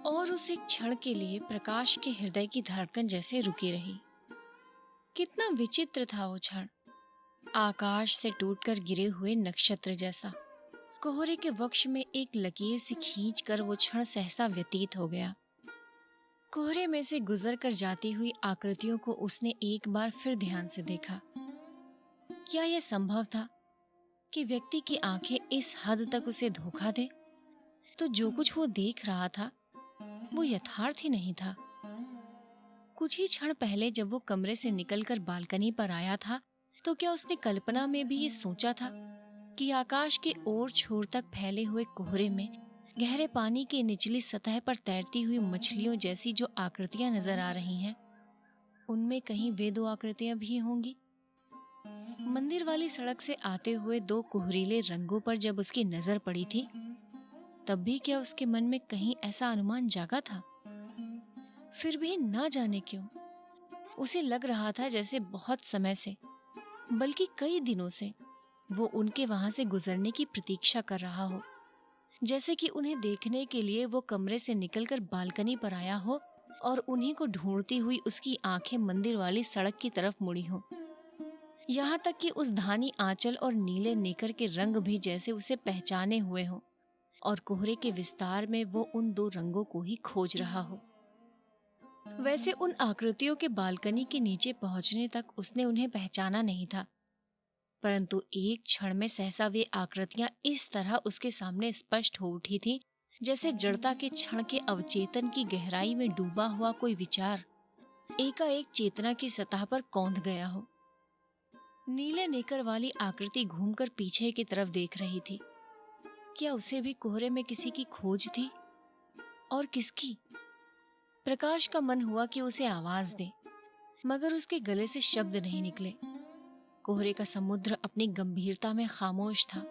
और उस एक क्षण के लिए प्रकाश के हृदय की धड़कन जैसे रुकी रही। कितना विचित्र था वो क्षण, आकाश से टूटकर गिरे हुए नक्षत्र जैसा। कोहरे के वक्ष में एक लकीर से खींचकर वो क्षण सहसा व्यतीत हो गया। कोहरे में से गुजर कर जाती हुई आकृतियों को उसने एक बार फिर ध्यान से देखा। क्या यह संभव था कि व्यक्ति की आंखें इस हद तक उसे धोखा दे? तो जो कुछ वो देख रहा था वो यथार्थ ही नहीं था। कुछ ही क्षण पहले जब वो कमरे से निकलकर बालकनी पर आया था, तो क्या उसने कल्पना में भी ये सोचा था कि आकाश के ओर छोर तक फैले हुए कोहरे में गहरे पानी की निचली सतह पर तैरती हुई मछलियों जैसी जो आकृतियां नजर आ रही हैं, उनमें कहीं वे दो आकृतियां भी होंगी? मंदिर वाली सड़क से आते हुए दो कोहरीले रंगों पर जब उसकी नजर पड़ी थी, तब भी क्या उसके मन में कहीं ऐसा अनुमान जागा था? फिर भी ना जाने क्यों उसे लग रहा था जैसे बहुत समय से, बल्कि कई दिनों से वो उनके वहां से गुजरने की प्रतीक्षा कर रहा हो। जैसे कि उन्हें देखने के लिए वो कमरे से निकलकर बालकनी पर आया हो और उन्हीं को ढूंढती हुई उसकी आंखें मंदिर वाली सड़क की तरफ मुड़ी हो। यहाँ तक कि उस धानी आंचल और नीले नेकर के रंग भी जैसे उसे पहचाने हुए हो और कोहरे के विस्तार में वो उन दो रंगों को ही खोज रहा हो। वैसे उन आकृतियों के बालकनी के नीचे पहुंचने तक उसने उन्हें पहचाना नहीं था, परंतु एक क्षण में सहसा वे आकृतियां इस तरह उसके सामने स्पष्ट हो उठी थी, जैसे जड़ता के क्षण के अवचेतन की गहराई में डूबा हुआ कोई विचार एकाएक चेतना की सतह पर कौंध गया हो। नीले नेकर वाली आकृति घूमकर पीछे की तरफ देख रही थी। क्या उसे भी कोहरे में किसी की खोज थी? और किसकी? प्रकाश का मन हुआ कि उसे आवाज दे, मगर उसके गले से शब्द नहीं निकले। कोहरे का समुद्र अपनी गंभीरता में खामोश था,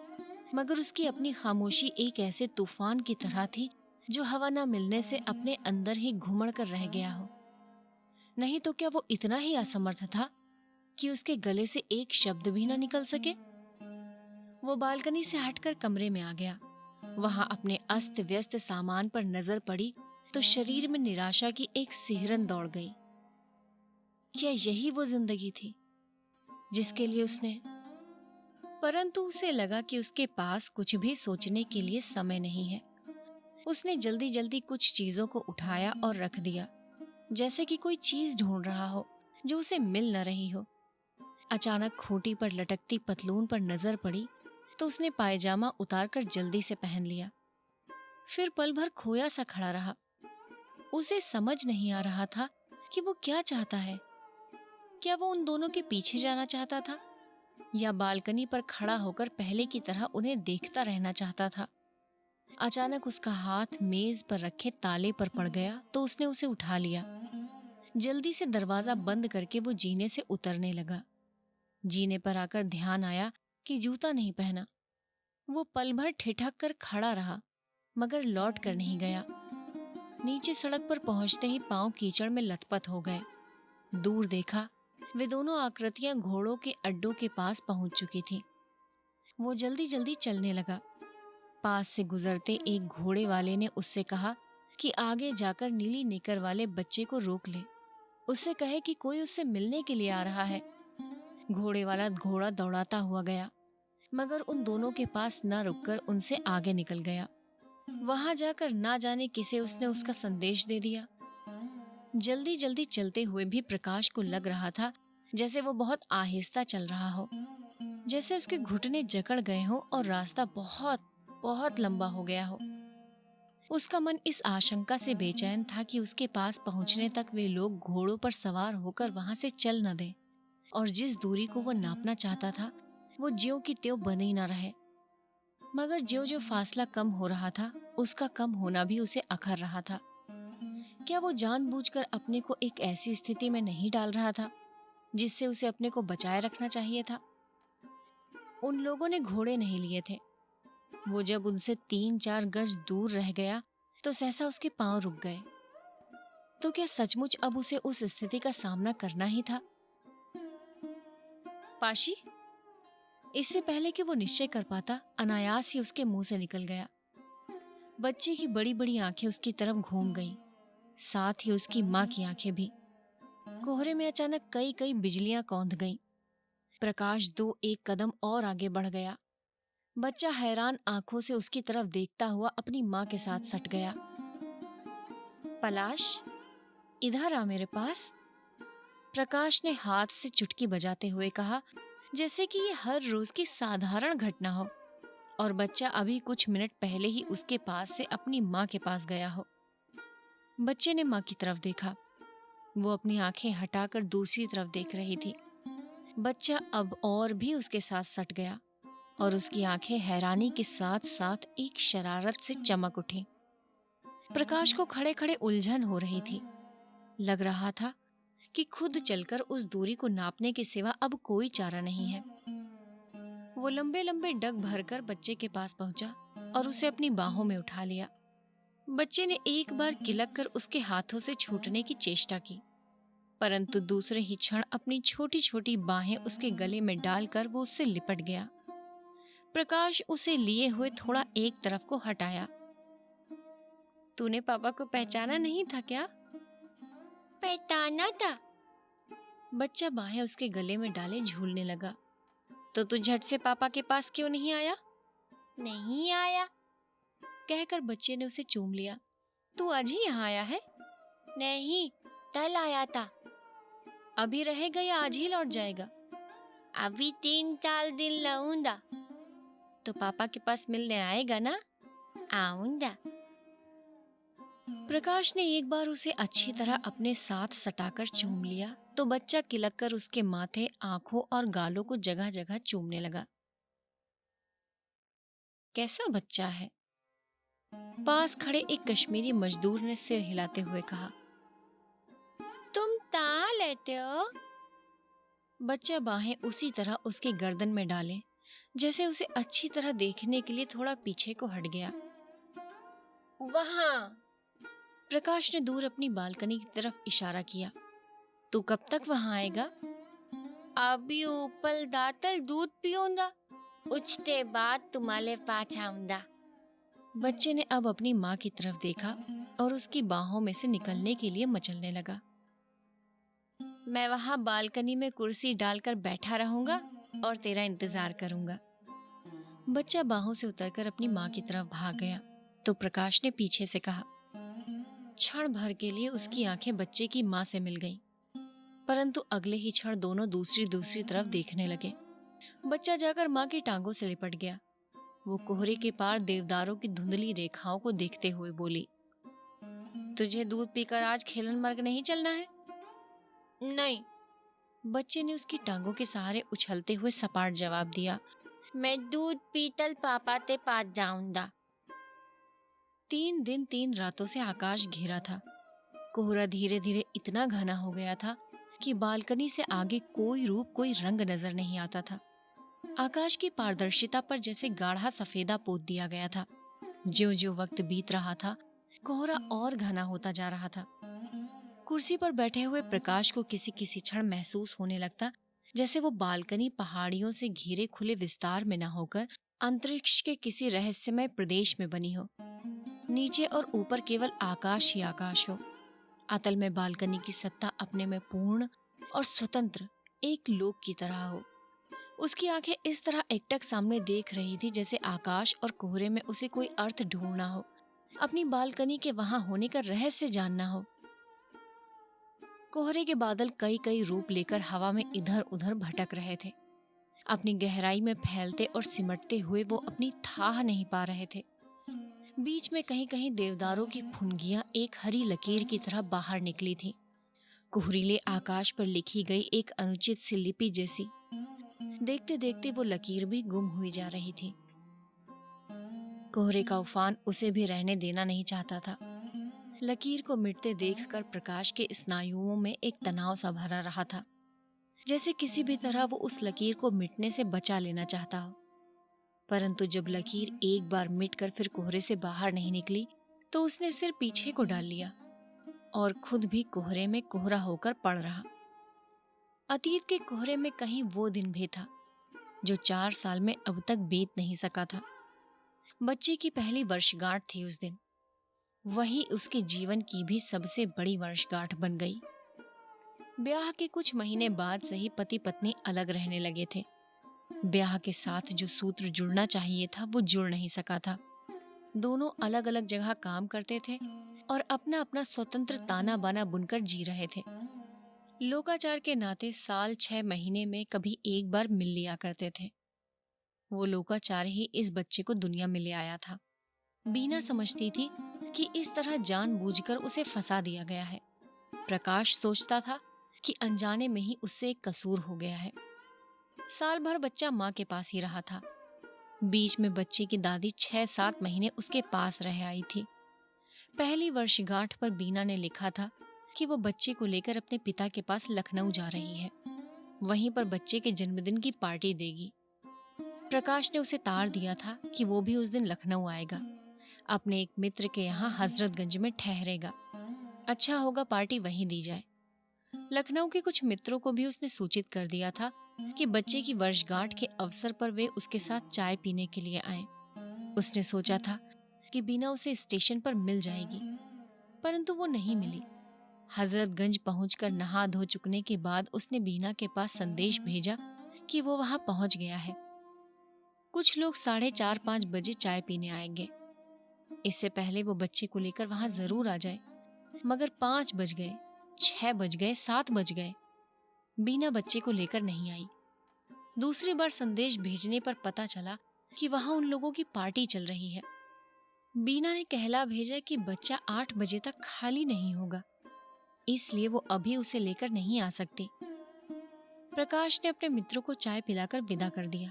मगर उसकी अपनी खामोशी एक ऐसे तूफान की तरह थी जो हवा न मिलने से अपने अंदर ही घुमड़ कर रह गया हो। नहीं तो क्या वो इतना ही असमर्थ था कि उसके गले से एक शब्द भी न निकल सके? वो बालकनी से हटकर कमरे में आ गया। वहां अपने अस्त व्यस्त सामान पर नजर पड़ी तो शरीर में निराशा की एक सिहरन दौड़ गई। क्या यही वो जिंदगी थी जिसके लिए उसने? परंतु उसे लगा कि उसके पास कुछ भी सोचने के लिए समय नहीं है। उसने जल्दी जल्दी कुछ चीजों को उठाया और रख दिया, जैसे कि कोई चीज ढूंढ रहा हो जो उसे मिल न रही हो। अचानक खूंटी पर लटकती पतलून पर नजर पड़ी तो उसने पायजामा उतारकर जल्दी से पहन लिया। फिर पल भर खोया सा खड़ा रहा। उसे समझ नहीं आ रहा था कि वो क्या चाहता है। क्या वो उन दोनों के पीछे जाना चाहता था या बालकनी पर खड़ा होकर पहले की तरह उन्हें देखता रहना चाहता था? अचानक उसका हाथ मेज पर रखे ताले पर पड़ गया तो उसने उसे उठा लिया। जल्दी से दरवाजा बंद करके वो जीने से उतरने लगा। जीने पर आकर ध्यान आया कि जूता नहीं पहना। वो पल भर ठिठक कर खड़ा रहा, मगर लौट कर नहीं गया। नीचे सड़क पर पहुंचते ही पांव कीचड़ में लथपथ हो गए। दूर देखा, वे दोनों आकृतियां घोड़ों के अड्डों के पास पहुंच चुकी थी। वो जल्दी जल्दी चलने लगा। पास से गुजरते एक घोड़े वाले ने उससे कहा कि आगे जाकर नीली नेकर वाले बच्चे को रोक ले, उससे कहे कि कोई उससे मिलने के लिए आ रहा है। घोड़े वाला घोड़ा दौड़ाता हुआ गया, मगर उन दोनों के पास न रुककर उनसे आगे निकल गया। वहां जाकर ना जाने किसे उसने उसका संदेश दे दिया। जल्दी जल्दी चलते हुए भी प्रकाश को लग रहा था जैसे वो बहुत आहिस्ता चल रहा हो, जैसे उसके घुटने जकड़ गए हो और रास्ता बहुत बहुत लंबा हो गया हो। उसका मन इस आशंका से बेचैन था कि उसके पास पहुंचने तक वे लोग घोड़ों पर सवार होकर वहां से चल न दें, और जिस दूरी को वो नापना चाहता था वो ज्यों की त्यों बनी न रहे। मगर ज्यों ज्यों फासला कम हो रहा था, उसका कम होना भी उसे अखर रहा था। क्या वो जानबूझकर अपने को एक ऐसी स्थिति में नहीं डाल रहा था जिससे उसे अपने को बचाए रखना चाहिए था? उन लोगों ने घोड़े नहीं लिए थे। वो जब उनसे 3-4 गज दूर रह गया तो सहसा उसके पांव रुक गए। तो क्या सचमुच अब उसे उस स्थिति का सामना करना ही था? पाशी? इससे पहले कि वो निश्चय कर पाता, अनायास ही उसके मुंह से निकल गया, बच्चे की बड़ी बड़ी आंखें उसकी तरफ घूम गईं, साथ ही उसकी माँ की आंखें भी। कोहरे में अचानक कई कई बिजलियां कौंध गईं। प्रकाश दो एक कदम और आगे बढ़ गया। बच्चा हैरान आंखों से उसकी तरफ देखता हुआ अपनी माँ के साथ सट गया। पलाश, इधर आ मेरे पास, प्रकाश ने हाथ से चुटकी बजाते हुए कहा, जैसे कि ये हर रोज की साधारण घटना हो और बच्चा अभी कुछ मिनट पहले ही उसके पास से अपनी माँ के पास गया हो। बच्चे ने माँ की तरफ देखा। वो अपनी आंखें हटाकर दूसरी तरफ देख रही थी। बच्चा अब और भी उसके साथ सट गया और उसकी आंखें हैरानी के साथ साथ एक शरारत से चमक उठी। प्रकाश को खड़े खड़े उलझन हो रही थी। लग रहा था कि खुद चलकर उस दूरी को नापने के सिवा अब कोई चारा नहीं है। वो लंबे लंबे डग भरकर बच्चे के पास पहुंचा और उसे अपनी बाहों में उठा लिया। बच्चे ने एक बार किलक कर उसके हाथों से छूटने की चेष्टा की, परंतु दूसरे ही क्षण अपनी छोटी छोटी बाहें उसके गले में डालकर वो उससे लिपट गया। प्रकाश उसे लिए हुए थोड़ा एक तरफ को हटाया। तूने पापा को पहचाना नहीं था क्या? पहचाना था। बच्चा बाहें उसके गले में डाले झूलने लगा। तो तू झट से पापा के पास क्यों नहीं आया? नहीं आया, कहकर बच्चे ने उसे चूम लिया। तू आज ही यहाँ आया है? नहीं, कल आया था। अभी रहेगा या आज ही लौट जाएगा? अभी 3-4 दिन रहूंगा। तो पापा के पास मिलने आएगा ना? आऊंगा। प्रकाश ने एक बार उसे अच्छी तरह अपने साथ सटाकर चूम लिया तो बच्चा किलक कर उसके माथे, आंखों और गालों को जगह जगह चूमने लगा। कैसा बच्चा है? पास खड़े एक कश्मीरी मजदूर ने सिर हिलाते हुए कहा। तुम ता लेते हो? बच्चा बाहें उसी तरह उसकी गर्दन में डाले जैसे उसे अच्छी तरह देखने के लिए थोड़ा पीछे को हट गया। वहां, प्रकाश ने दूर अपनी बालकनी की तरफ इशारा किया। तू कब तक वहां आएगा? अभी ऊपर दातल दूध पीऊंगा, उछते बाद तुम्हारे पास आऊंगा। बच्चे ने अब अपनी माँ की तरफ देखा और उसकी बाहों में से निकलने के लिए मचलने लगा। मैं वहां बालकनी में कुर्सी डालकर बैठा रहूंगा और तेरा इंतजार करूंगा। बच्चा बाहों से उतरकर अपनी माँ की तरफ भाग गया तो प्रकाश ने पीछे से कहा। क्षण भर के लिए उसकी आंखें बच्चे की माँ से मिल गईं, परंतु अगले ही क्षण दोनों दूसरी तरफ देखने लगे। बच्चा जाकर माँ की टांगों से लिपट गया। वो कोहरे के पार देवदारों की धुंधली रेखाओं को देखते हुए बोली, तुझे दूध पीकर आज खेलन मर्ग नहीं चलना है? नहीं, बच्चे ने उसकी टांगों के सहारे उछलते हुए सपाट जवाब दिया। मैं दूध पीतल पापा ते पास जाऊंगा। 3 दिन 3 रातों से आकाश घिरा था। कोहरा धीरे धीरे इतना घना हो गया था कि बालकनी से आगे कोई रूप, कोई रंग नजर नहीं आता था। आकाश की पारदर्शिता पर जैसे गाढ़ा सफेदा पोत दिया गया था। ज्यों ज्यों वक्त बीत रहा था, कोहरा और घना होता जा रहा था। कुर्सी पर बैठे हुए प्रकाश को किसी किसी क्षण महसूस होने लगता जैसे वो बालकनी पहाड़ियों से घिरे खुले विस्तार में न होकर अंतरिक्ष के किसी रहस्यमय प्रदेश में बनी हो। नीचे और ऊपर केवल आकाश ही आकाश हो। अतल में बालकनी की सत्ता अपने में पूर्ण और स्वतंत्र एक लोक की तरह हो। उसकी आंखें इस तरह एकटक सामने देख रही थी जैसे आकाश और कोहरे में उसे कोई अर्थ ढूंढना हो, अपनी बालकनी के वहां होने का रहस्य जानना हो। कोहरे के बादल कई कई रूप लेकर हवा में इधर उधर भटक रहे थे। अपनी गहराई में फैलते और सिमटते हुए वो अपनी थाह नहीं पा रहे थे। बीच में कहीं कहीं देवदारों की फुनगियां एक हरी लकीर की तरह बाहर निकली थी, कोहरीले आकाश पर लिखी गई एक अनुचित सी लिपि जैसी। देखते देखते वो लकीर भी गुम हुई जा रही थी। कोहरे का उफान उसे भी रहने देना नहीं चाहता था। लकीर को मिटते देखकर प्रकाश के स्नायुओं में एक तनाव सा भरा रहा था, जैसे किसी भी तरह वो उस लकीर को मिटने से बचा लेना चाहता हो। परंतु जब लकीर एक बार मिटकर फिर कोहरे से बाहर नहीं निकली तो उसने सिर पीछे को डाल लिया और खुद भी कोहरे में कोहरा होकर पड़ रहा। अतीत के कोहरे में कहीं वो दिन भी था जो 4 साल में अब तक बीत नहीं सका था। बच्चे की पहली वर्षगांठ थी उस दिन। वही उसके जीवन की भी सबसे बड़ी वर्षगांठ बन गई। ब्याह के कुछ महीने बाद से ही पति पत्नी अलग रहने लगे थे। ब्याह के साथ जो सूत्र जुड़ना चाहिए था वो जुड़ नहीं सका था। दोनों अलग अलग जगह काम करते थे और अपना अपना स्वतंत्र ताना बाना बुनकर जी रहे थे। लोकाचार के नाते साल 6 महीने में कभी एक बार मिल लिया करते थे। वो लोकाचार ही इस बच्चे को दुनिया में ले आया था। बीना समझती थी कि इस तरह जानबूझकर उसे फंसा दिया गया है। प्रकाश सोचता था कि अनजाने में ही उससे एक कसूर हो गया है। साल भर बच्चा माँ के पास ही रहा था। बीच में बच्चे की दादी 6-7 महीने उसके पास रह आई थी। पहली वर्षगांठ पर बीना ने लिखा था कि वो बच्चे को लेकर अपने पिता के पास लखनऊ जा रही है। वहीं पर बच्चे के जन्मदिन की पार्टी देगी। प्रकाश ने उसे तार दिया था कि वो भी उस दिन लखनऊ आएगा, अपने एक मित्र के यहाँ हजरतगंज में ठहरेगा। अच्छा होगा पार्टी वहीं दी जाए। लखनऊ के कुछ मित्रों को भी उसने सूचित कर दिया था कि बच्चे की वर्षगांठ के अवसर पर वे उसके साथ चाय पीने के लिए आएं। उसने सोचा था कि बीना उसे स्टेशन पर मिल जाएगी, परंतु वो नहीं मिली। हजरतगंज पहुंचकर नहा धो चुकने के बाद उसने बीना के पास संदेश भेजा कि वो वहां पहुंच गया है। कुछ लोग 4:30-5 बजे चाय पीने आएंगे। इससे पहले वो बच्चे को लेकर वहां जरूर आ जाए। मगर 5 बज गए, 6 बज गए, 7 बज गए, बीना बच्चे को लेकर नहीं आई। दूसरी बार संदेश भेजने पर पता चला कि वहां उन लोगों की पार्टी चल रही है। बीना ने कहला भेजा कि बच्चा 8 बजे तक खाली नहीं होगा, इसलिए वो अभी उसे लेकर नहीं आ सकती। प्रकाश ने अपने मित्रों को चाय पिलाकर विदा कर दिया।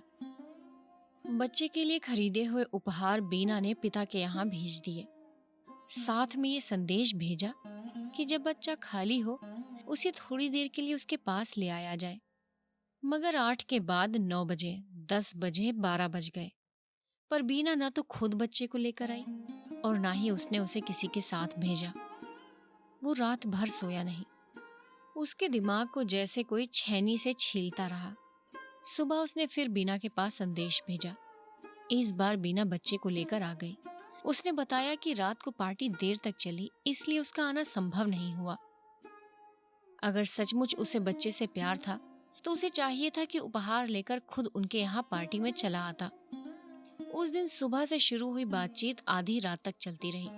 बच्चे के लिए खरीदे हुए उपहार बीना ने पिता के यहाँ भेज दिए। साथ में ये संदेश भेजा कि जब बच्चा खाली हो उसे थोड़ी देर के लिए उसके पास ले आया जाए। मगर 8 के बाद 9 बजे, 10 बजे, 12 बज गए, पर बीना ना तो खुद बच्चे को लेकर आई और ना ही उसने उसे किसी के साथ भेजा। वो रात भर सोया नहीं। उसके दिमाग को जैसे कोई छेनी से छीलता रहा। सुबह उसने फिर बीना के पास संदेश भेजा। इस बार बीना बच्चे को लेकर आ गई। उसने बताया कि रात को पार्टी देर तक चली, इसलिए उसका आना संभव नहीं हुआ। अगर सचमुच उसे बच्चे से प्यार था तो उसे चाहिए था कि उपहार लेकर खुद उनके यहाँ पार्टी में चला आता। उस दिन सुबह से शुरू हुई बातचीत आधी रात तक चलती रही।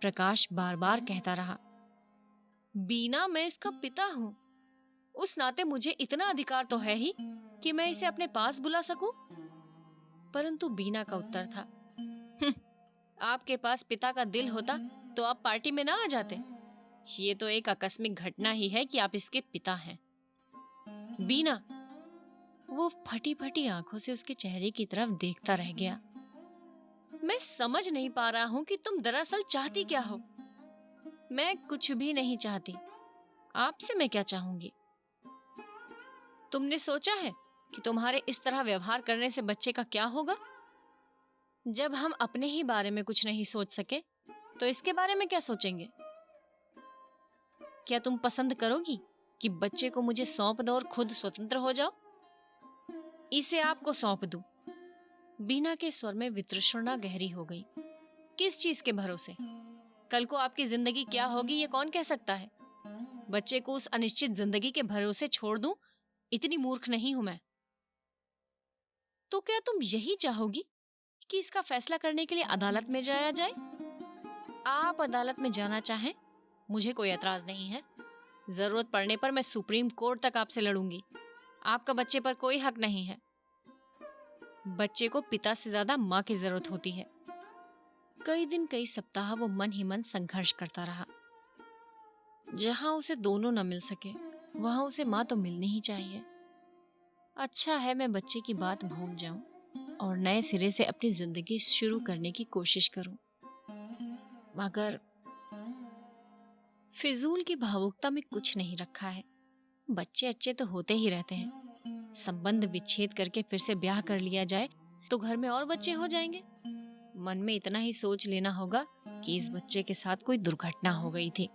प्रकाश बार बार कहता रहा, बीना, मैं इसका पिता हूँ, उस नाते मुझे इतना अधिकार तो है ही कि मैं इसे अपने पास बुला सकूं। परंतु बीना का उत्तर था, आपके पास पिता का दिल होता तो आप पार्टी में ना आ जाते। ये तो एक आकस्मिक घटना ही है कि आप इसके पिता हैं। बीना, वो फटी फटी आंखों से उसके चेहरे की तरफ देखता रह गया। मैं समझ नहीं पा रहा हूं कि तुम दरअसल चाहती क्या हो। मैं कुछ भी नहीं चाहती। आपसे मैं क्या चाहूंगी? तुमने सोचा है कि तुम्हारे इस तरह व्यवहार करने से बच्चे का क्या होगा? जब हम अपने ही बारे में कुछ नहीं सोच सके तो इसके बारे में क्या सोचेंगे? क्या तुम पसंद करोगी कि बच्चे को मुझे सौंप दो और खुद स्वतंत्र हो जाओ? इसे आपको सौंप दूं? बीना के स्वर में वितृष्णा गहरी हो गई। किस चीज के भरोसे? कल को आपकी जिंदगी क्या होगी ये कौन कह सकता है? बच्चे को उस अनिश्चित जिंदगी के भरोसे छोड़ दूं, इतनी मूर्ख नहीं हूं मैं। तो क्या तुम यही चाहोगी कि इसका फैसला करने के लिए अदालत में जाया जाए? आप अदालत में जाना चाहें, मुझे कोई एतराज नहीं है। जरूरत पड़ने पर मैं सुप्रीम कोर्ट तक आपसे लड़ूंगी। आपका बच्चे पर कोई हक नहीं है। बच्चे को पिता से ज्यादा माँ की जरूरत होती है। कई दिन, कई सप्ताह वो मन ही मन संघर्ष करता रहा। जहां उसे दोनों न मिल सके वहां उसे माँ तो मिलनी ही चाहिए। अच्छा है मैं बच्चे की बात भूल जाऊं और नए सिरे से अपनी जिंदगी शुरू करने की कोशिश करूं। मगर फिजूल की भावुकता में कुछ नहीं रखा है। बच्चे अच्छे तो होते ही रहते हैं। संबंध विच्छेद करके फिर से ब्याह कर लिया जाए तो घर में और बच्चे हो जाएंगे। मन में इतना ही सोच लेना होगा कि इस बच्चे के साथ कोई दुर्घटना हो गई थी।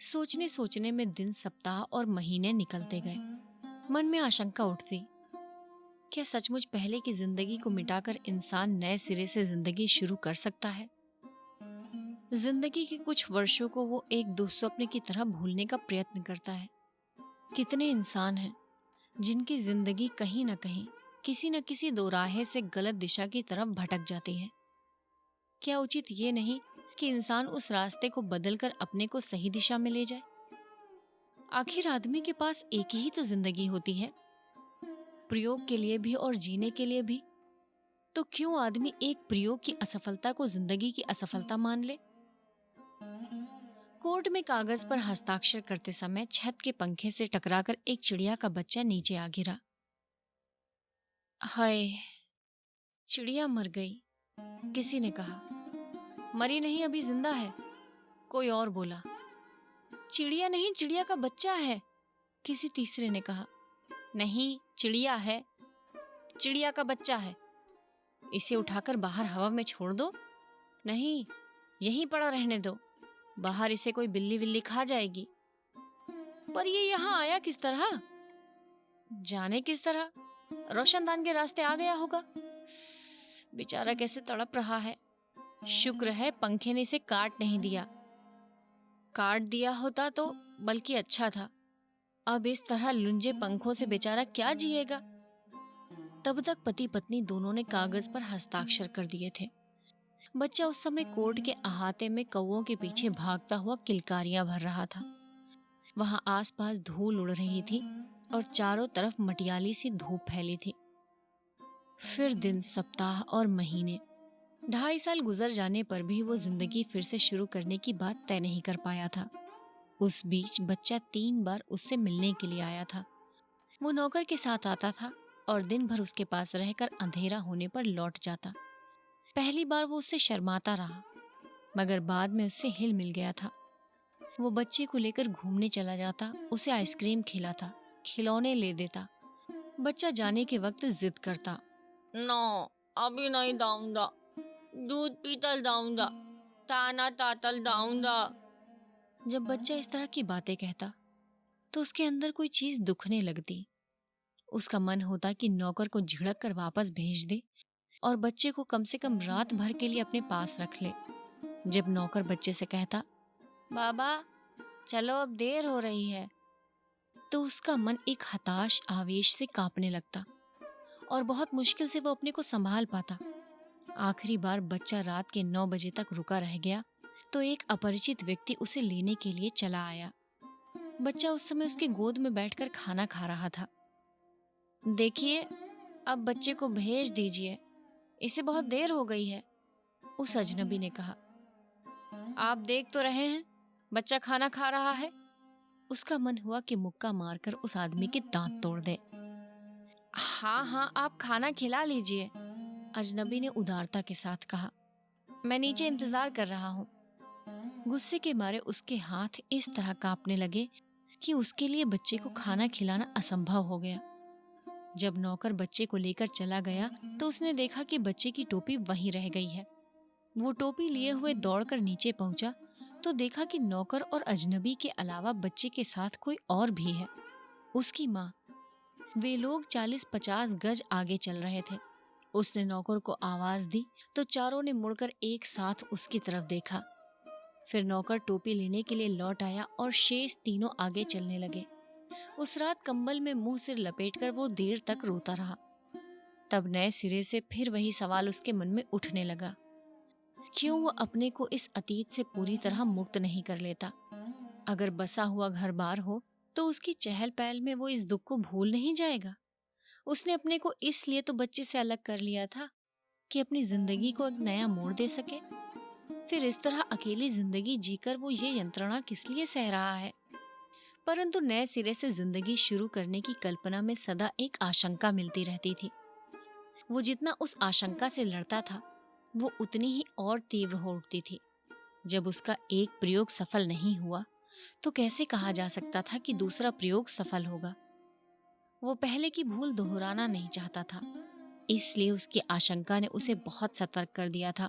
सोचने सोचने में दिन, सप्ताह और महीने निकलते गए। मन में आशंका उठती, क्या सचमुच पहले की जिंदगी को मिटाकर इंसान नए सिरे से जिंदगी शुरू कर सकता है? जिंदगी के कुछ वर्षों को वो एक दुःस्वप्न की तरह भूलने का प्रयत्न करता है। कितने इंसान हैं जिनकी जिंदगी कहीं न कहीं किसी न किसी दोराहे से गलत दिशा की तरफ भटक जाती है। क्या उचित ये नहीं कि इंसान उस रास्ते को बदलकर अपने को सही दिशा में ले जाए? आखिर आदमी के पास एक ही तो जिंदगी होती है, प्रयोग के लिए भी और जीने के लिए भी। तो क्यों आदमी एक प्रयोग की असफलता को जिंदगी की असफलता मान ले? कोर्ट में कागज पर हस्ताक्षर करते समय छत के पंखे से टकराकर एक चिड़िया का बच्चा नीचे आ गिरा। हाय, चिड़िया मर गई, किसी ने कहा। मरी नहीं, अभी जिंदा है, कोई और बोला। चिड़िया नहीं, चिड़िया का बच्चा है, किसी तीसरे ने कहा। नहीं, चिड़िया है, चिड़िया का बच्चा है, इसे उठाकर बाहर हवा में छोड़ दो। नहीं, यहीं पड़ा रहने दो, बाहर इसे कोई बिल्ली विल्ली खा जाएगी। पर ये यहाँ आया किस तरह? जाने किस तरह, रोशनदान के रास्ते आ गया होगा। बेचारा कैसे तड़प रहा है। शुक्र है पंखे ने इसे काट नहीं दिया, काट दिया होता तो बल्कि अच्छा था। अब इस तरह लुंजे पंखों से बेचारा क्या जिएगा। तब तक पति पत्नी दोनों ने कागज पर हस्ताक्षर कर दिए थे। बच्चा उस समय कोर्ट के अहाते में कौवों के पीछे भागता हुआ किलकारियां भर रहा था। वहां आसपास धूल उड़ रही थी और चारों तरफ मटियाली सी धूप फैली थी। फिर दिन, सप्ताह और महीने, 2.5 साल गुजर जाने पर भी वो जिंदगी फिर से शुरू करने की बात तय नहीं कर पाया था। उस बीच बच्चा 3 बार उससे मिलने के लिए आया था। वो नौकर के साथ आता था और दिन भर उसके पास रहकर अंधेरा होने पर लौट जाता। पहली बार वो उससे शर्माता रहा, मगर बाद में उससे हिल मिल गया था। वो बच्चे को लेकर घूमने चला जाता, उसे आइसक्रीम खिलाता, खिलौने ले देता। बच्चा जाने के वक्त जिद करता, नो, अभी नहीं दाऊंगा, दूध पीतल दाऊंगा, ताना तातल दाऊंगा। जब बच्चा इस तरह की बातें कहता तो उसके अंदर कोई चीज दुखने लगती। उसका मन होता कि नौकर को झिड़क कर वापस भेज दे और बच्चे को कम से कम रात भर के लिए अपने पास रख ले। जब नौकर बच्चे से कहता, बाबा चलो अब देर हो रही है, तो उसका मन एक हताश आवेश से कांपने लगता और बहुत मुश्किल से वो अपने को संभाल पाता। आखिरी बार बच्चा रात के 9 बजे तक रुका रह गया तो एक अपरिचित व्यक्ति उसे लेने के लिए चला आया। बच्चा उस समय उसकी गोद में बैठकर खाना खा रहा था। देखिए, अब बच्चे को भेज दीजिए, इसे बहुत देर हो गई है, उस अजनबी ने कहा। आप देख तो रहे हैं, बच्चा खाना खा रहा है। उसका मन हुआ कि मुक्का मारकर उस आदमी के दांत तोड़ दे। हाँ हाँ, आप खाना खिला लीजिए, अजनबी ने उदारता के साथ कहा। मैं नीचे इंतजार कर रहा हूँ। गुस्से के मारे उसके हाथ इस तरह कांपने लगे कि उसके लिए बच्चे को खाना खिलाना असंभव हो गया। जब नौकर बच्चे को लेकर चला गया तो उसने देखा कि बच्चे की टोपी वहीं रह गई है। वो टोपी लिए हुए दौड़कर नीचे पहुंचा तो देखा कि नौकर और अजनबी के अलावा बच्चे के साथ कोई और भी है, उसकी माँ। वे लोग 40-50 गज आगे चल रहे थे। उसने नौकर को आवाज दी तो चारों ने मुड़कर एक साथ उसकी तरफ देखा। फिर नौकर टोपी लेने के लिए लौट आया और शेष तीनों आगे चलने लगे। उस रात कंबल में मुंह सिर लपेटकर वो देर तक रोता रहा। तब नए सिरे से फिर वही सवाल उसके मन में उठने लगा, क्यों वो अपने को इस अतीत से पूरी तरह मुक्त नहीं कर लेता? अगर बसा हुआ घर बार हो तो उसकी चहल पहल में वो इस दुख को भूल नहीं जाएगा। उसने अपने को इसलिए तो बच्चे से अलग कर लिया था कि अपनी जिंदगी को एक नया मोड़ दे सके। फिर इस तरह अकेली जिंदगी जीकर वो ये यंत्रणा किस लिए सह रहा है? परंतु नए सिरे से जिंदगी शुरू करने की कल्पना में सदा एक आशंका मिलती रहती थी। वो जितना उस आशंका से लड़ता था वो उतनी ही और तीव्र हो उठती थी। जब उसका एक प्रयोग सफल नहीं हुआ तो कैसे कहा जा सकता था कि दूसरा प्रयोग सफल होगा? वो पहले की भूल दोहराना नहीं चाहता था, इसलिए उसकी आशंका ने उसे बहुत सतर्क कर दिया था।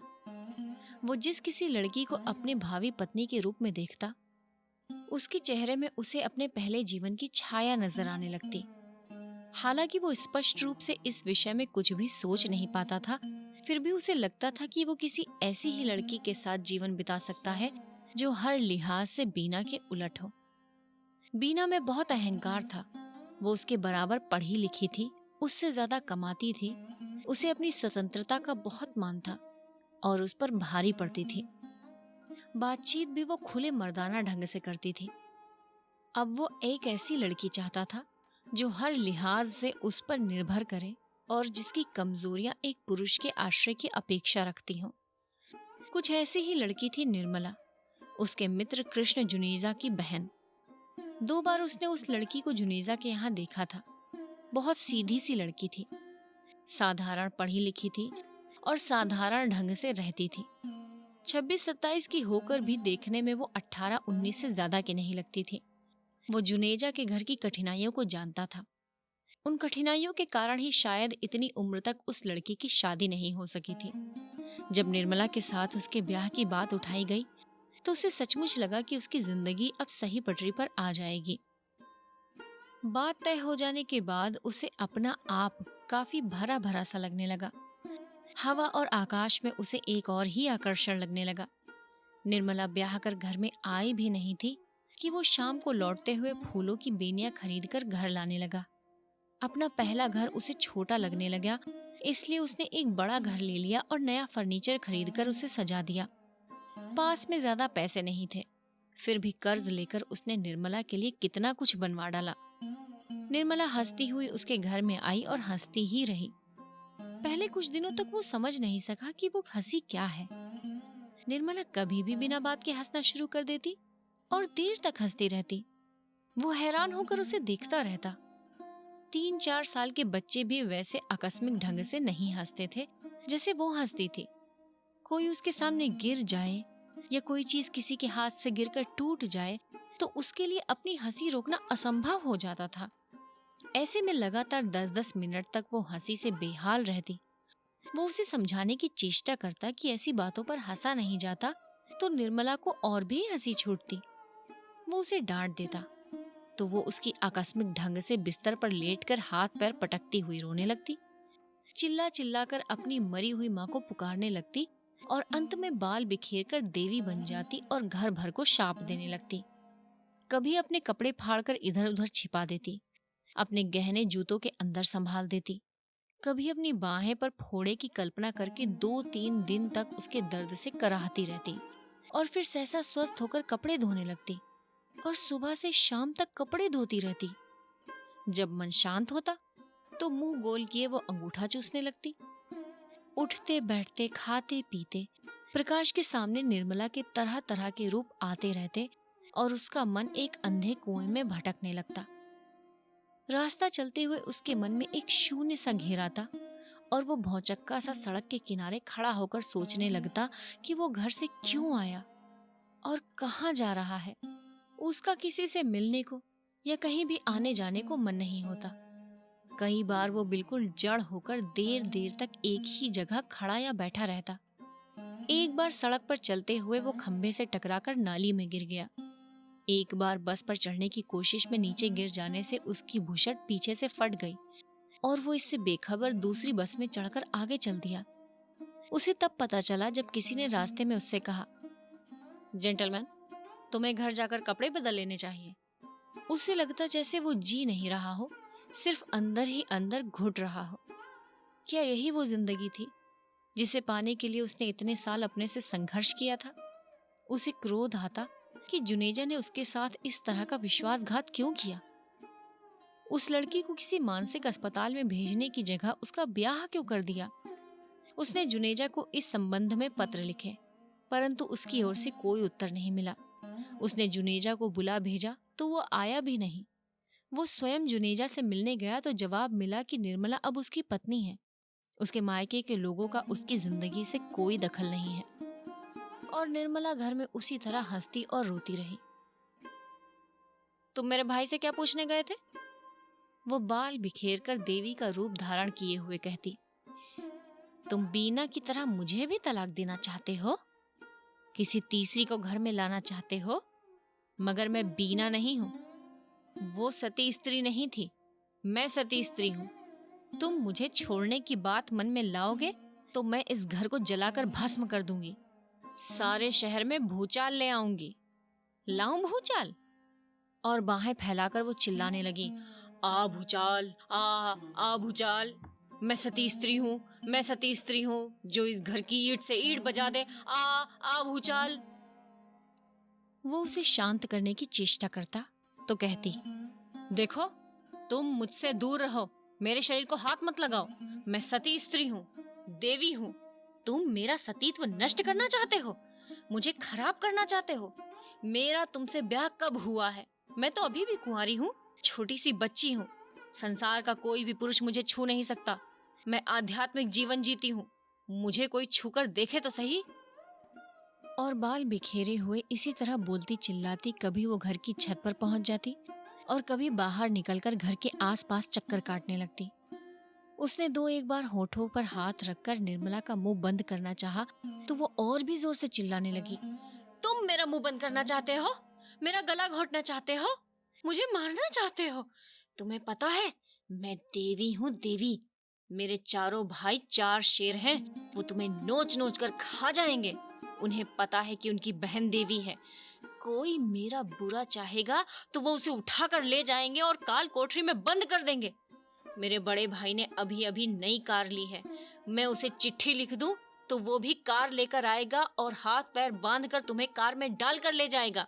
वो जिस किसी लड़की को अपने भावी पत्नी के रूप में देखता, उसके चेहरे में उसे अपने पहले जीवन की छाया नजर आने लगती। हालांकि वो स्पष्ट रूप से इस विषय में कुछ भी सोच नहीं पाता था, फिर भी उसे लगता था कि वो किसी ऐसी ही लड़की के साथ जीवन बिता सकता है जो हर लिहाज से बीना के उलट हो। बीना में बहुत अहंकार था। वो उसके बराबर पढ़ी लिखी थी, उससे ज्यादा कमाती थी, उसे अपनी स्वतंत्रता का बहुत मान था और उस पर भारी पड़ती थी। बातचीत भी वो खुले मर्दाना ढंग से करती थी। अब वो एक ऐसी लड़की चाहता था जो हर लिहाज से उस पर निर्भर करे और जिसकी कमजोरियां एक पुरुष के आश्रय की अपेक्षा रखती हों। कुछ ऐसी ही लड़की थी निर्मला, उसके मित्र कृष्ण जुनेजा की बहन। 2 बार उसने उस लड़की को जुनेजा के यहाँ देखा था। बहुत सीधी सी लड़की थी, साधारण पढ़ी लिखी थी और साधारण ढंग से रहती थी। 26-27 की होकर भी देखने में वो 18-19 से ज्यादा की नहीं लगती थी। वो जुनेजा के घर की कठिनाइयों को जानता था। उन कठिनाइयों के कारण ही शायद इतनी उम्र तक उस लड़की की शादी नहीं हो सकी थी। जब निर्मला के साथ उसके ब्याह की बात उठाई गई तो उसे सचमुच लगा कि उसकी जिंदगी अब सही पटरी पर आ जाएगी। बात तय हो जाने के बाद उसे अपना आप काफी भरा भरा सा लगने लगा। हवा और आकाश में उसे एक और ही आकर्षण लगने लगा। निर्मला ब्याह कर घर में आई भी नहीं थी कि वो शाम को लौटते हुए फूलों की बेनियां खरीदकर घर लाने लगा। अपना पहला घर उसे छोटा लगने लगा, इसलिए उसने एक बड़ा घर ले लिया और नया फर्नीचर खरीदकर उसे सजा दिया। पास में ज्यादा पैसे नहीं थे, फिर भी कर्ज लेकर उसने निर्मला के लिए कितना कुछ बनवा डाला। निर्मला हंसती हुई उसके घर में आई और हंसती ही रही। पहले कुछ दिनों तक वो समझ नहीं सका कि वो हंसी क्या है। निर्मला कभी भी बिना बात के हंसना शुरू कर देती और देर तक हंसती रहती। वो हैरान होकर उसे देखता रहता। 3-4 साल के बच्चे भी वैसे आकस्मिक ढंग से नहीं हंसते थे जैसे वो हंसती थी। कोई उसके सामने गिर जाए या कोई चीज किसी के हाथ से गिरकर टूट जाए तो उसके लिए अपनी हंसी रोकना असंभव हो जाता था। ऐसे में लगातार 10-10 मिनट तक वो हंसी से बेहाल रहती। वो उसे समझाने की चेष्टा करता कि ऐसी बातों पर हंसा नहीं जाता, तो निर्मला को और भी हंसी छूटती। वो उसे डांट देता तो वो उसकी आकस्मिक ढंग से बिस्तर पर लेटकर हाथ पैर पटकती हुई रोने लगती। चिल्ला चिल्ला कर अपनी मरी हुई माँ को पुकारने लगती और अंत में बाल बिखेरकर देवी बन जाती और घर भर को शाप देने लगती। कभी अपने कपड़े फाड़कर इधर उधर छिपा देती, अपने गहने जूतों के अंदर संभाल देती। कभी अपनी बाहें पर फोड़े की कल्पना करके 2-3 दिन तक उसके दर्द से कराहती रहती और फिर सहसा स्वस्थ होकर कपड़े धोने लगती और सुबह से शाम तक कपड़े धोती रहती। जब मन शांत होता तो मुंह गोल किए वो अंगूठा चूसने लगती। उठते बैठते खाते पीते प्रकाश के सामने निर्मला के तरह तरह के रूप आते रहते और उसका मन एक अंधे कुएं में भटकने लगता। रास्ता चलते हुए उसके मन में एक शून्य सा घेरा था और वो भौचक्का सा सड़क के किनारे खड़ा होकर सोचने लगता कि वो घर से क्यों आया और कहाँ जा रहा है। उसका किसी से मिलने को या कहीं भी आने जाने को मन नहीं होता। कई बार वो बिल्कुल जड़ होकर देर देर तक एक ही जगह खड़ा या बैठा रहता। एक बार सड़क पर चलते हुए वो खंभे से टकराकर नाली में गिर गया। एक बार बस पर चढ़ने की कोशिश में नीचे गिर जाने से उसकी भुषट पीछे से फट गई और वो इससे बेखबर दूसरी बस में चढ़कर आगे चल दिया। उसे तब पता चला जब किसी ने रास्ते में उससे कहा, जेंटलमैन, तुम्हें घर जाकर कपड़े बदल लेने चाहिए। उसे लगता जैसे वो जी नहीं रहा हो, सिर्फ अंदर ही अंदर घुट रहा हो। क्या यही वो जिंदगी थी जिसे पाने के लिए उसने इतने साल अपने से संघर्ष किया था? उसे क्रोध आता कि जुनेजा ने उसके साथ इस तरह का विश्वासघात क्यों किया। उस लड़की को किसी मानसिक अस्पताल में भेजने की जगह उसका ब्याह क्यों कर दिया। उसने जुनेजा को इस संबंध में पत्र लिखे, परंतु उसकी ओर से कोई उत्तर नहीं मिला। उसने जुनेजा को बुला भेजा तो वो आया भी नहीं। वो स्वयं जुनेजा से मिलने गया तो जवाब मिला कि निर्मला अब उसकी पत्नी है। उसके मायके के लोगों का उसकी जिंदगी से कोई दखल नहीं है और निर्मला घर में उसी तरह हंसती और रोती रही। तुम मेरे भाई से क्या पूछने गए थे? वो बाल बिखेर कर देवी का रूप धारण किए हुए कहती। तुम बीना की तरह मुझे भी तलाक देना चाहते हो? किसी तीसरी को घर में लाना चाहते हो? मगर मैं बीना नहीं हूं। वो सती स्त्री नहीं थी, मैं सती स्त्री हूँ। तुम मुझे छोड़ने की बात मन में लाओगे तो मैं इस घर को जलाकर भस्म कर दूंगी। सारे शहर में भूचाल ले आऊंगी। लाऊं भूचाल? और बाहें फैलाकर वो चिल्लाने लगी, आ भूचाल, आ भूचाल। मैं सती स्त्री हूँ, मैं सती स्त्री हूँ, जो इस घर की ईंट से ईंट बजा दे। आ भूचाल। वो उसे शांत करने की चेष्टा करता तो कहती, देखो, तुम मुझसे दूर रहो, मेरे शरीर को हाथ मत लगाओ। मैं सती स्त्री हूँ, देवी हूँ। तुम मेरा सतीत्व नष्ट करना चाहते हो, मुझे खराब करना चाहते हो। मेरा तुमसे ब्याह कब हुआ है? मैं तो अभी भी कुंवारी हूँ, छोटी सी बच्ची हूँ। संसार का कोई भी पुरुष मुझे छू नहीं सकता। मैं आध्यात्मिक जीवन जीती हूँ, मुझे कोई छूकर देखे तो सही। और बाल बिखेरे हुए इसी तरह बोलती चिल्लाती कभी वो घर की छत पर पहुंच जाती और कभी बाहर निकलकर घर के आसपास चक्कर काटने लगती। उसने दो एक बार होठों पर हाथ रखकर निर्मला का मुंह बंद करना चाहा तो वो और भी जोर से चिल्लाने लगी, तुम मेरा मुंह बंद करना चाहते हो? मेरा गला घोटना चाहते हो? मुझे मारना चाहते हो? तुम्हें पता है मैं देवी हूँ, देवी। मेरे चारों भाई 4 शेर हैं, वो तुम्हें नोच नोच कर खा जाएंगे। उन्हें पता है कि उनकी बहन देवी है। कोई मेरा बुरा चाहेगा तो वो उसे उठा कर ले जाएंगे और काल कोठरी में बंद कर देंगे। मेरे बड़े भाई ने अभी अभी नई कार ली है, मैं उसे चिट्ठी लिख दूं तो वो भी कार लेकर आएगा और हाथ पैर बांधकर तुम्हें कार में डाल कर ले जाएगा।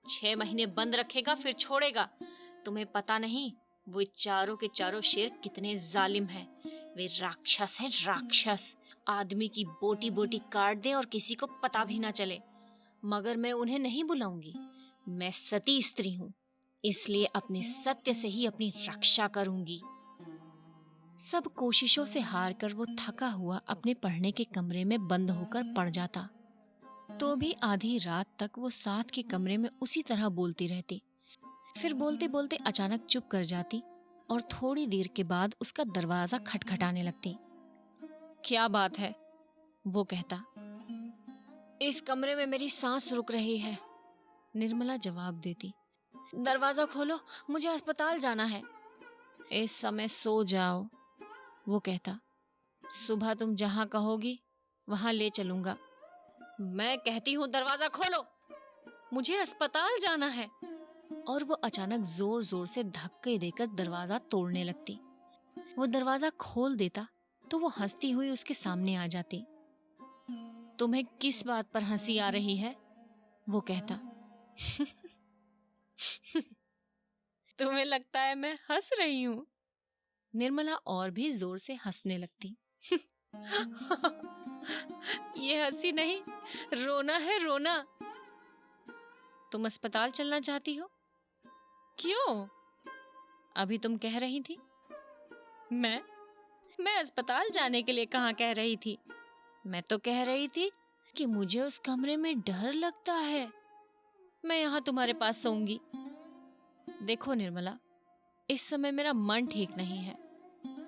6 महीने बंद रखेगा फिर छोड़ेगा। तुम्हें पता नहीं वो चारों के चारों शेर कितने जालिम हैं। वे राक्षस हैं, राक्षस। आदमी की बोटी बोटी काट दे और किसी को पता भी ना चले। मगर मैं उन्हें नहीं बुलाऊंगी। मैं सती स्त्री हूँ, इसलिए अपने सत्य से ही अपनी रक्षा करूंगी। सब कोशिशों से हार कर वो थका हुआ अपने पढ़ने के कमरे में बंद होकर पड़ जाता। तो भी आधी रात तक वो साथ के कमरे में उसी तरह बोलती रहती। फिर बोलते बोलते अचानक चुप कर जाती और थोड़ी देर के बाद उसका दरवाजा खटखटाने लगती। क्या बात है? वो कहता। इस कमरे में मेरी सांस रुक रही है, निर्मला जवाब देती। दरवाजा खोलो, मुझे अस्पताल जाना है। इस समय सो जाओ, वो कहता। सुबह तुम जहां कहोगी वहां ले चलूंगा। मैं कहती हूँ दरवाजा खोलो, मुझे अस्पताल जाना है। और वो अचानक जोर जोर से धक्के देकर दरवाजा तोड़ने लगती। वो दरवाजा खोल देता तो वो हंसती हुई उसके सामने आ जाती। तुम्हें किस बात पर हंसी आ रही है? वो कहता। तुम्हें लगता है मैं हंस रही हूँ? निर्मला और भी जोर से हंसने लगती। ये हंसी नहीं, रोना है, रोना। तुम अस्पताल चलना चाहती हो? क्यों? अभी तुम कह रही थी। मैं अस्पताल जाने के लिए कहाँ कह रही थी? मैं तो कह रही थी कि मुझे उस कमरे में डर लगता है। मैं यहाँ तुम्हारे पास सोऊंगी। देखो निर्मला, इस समय मेरा मन ठीक नहीं है।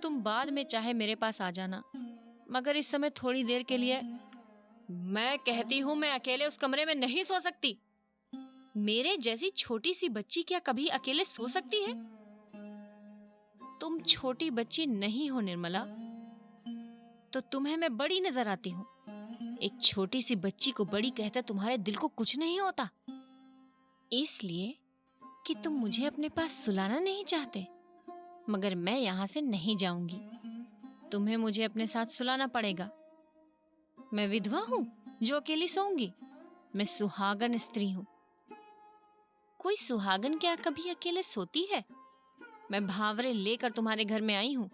तुम बाद में चाहे मेरे पास आ जाना, मगर इस समय थोड़ी देर के लिए। मैं कहती हूँ मैं अकेले उस कमरे में नहीं सो सकती। मेरे जैसी छोटी सी बच्ची क्या कभी अकेले सो सकती है? तुम छोटी बच्ची नहीं हो निर्मला, तो तुम्हें मैं बड़ी नजर आती हूँ। एक छोटी सी बच्ची को बड़ी कहते तुम्हारे दिल को कुछ नहीं होता, इसलिए कि तुम मुझे अपने पास सुलाना नहीं चाहते। मगर मैं यहाँ से नहीं जाऊंगी, तुम्हें मुझे अपने साथ सुलाना पड़ेगा। मैं विधवा हूँ जो अकेली सोऊंगी? मैं सुहागन स्त्री हूँ। कोई सुहागन क्या कभी अकेले सोती है? मैं भावरे लेकर तुम्हारे घर में आई हूँ,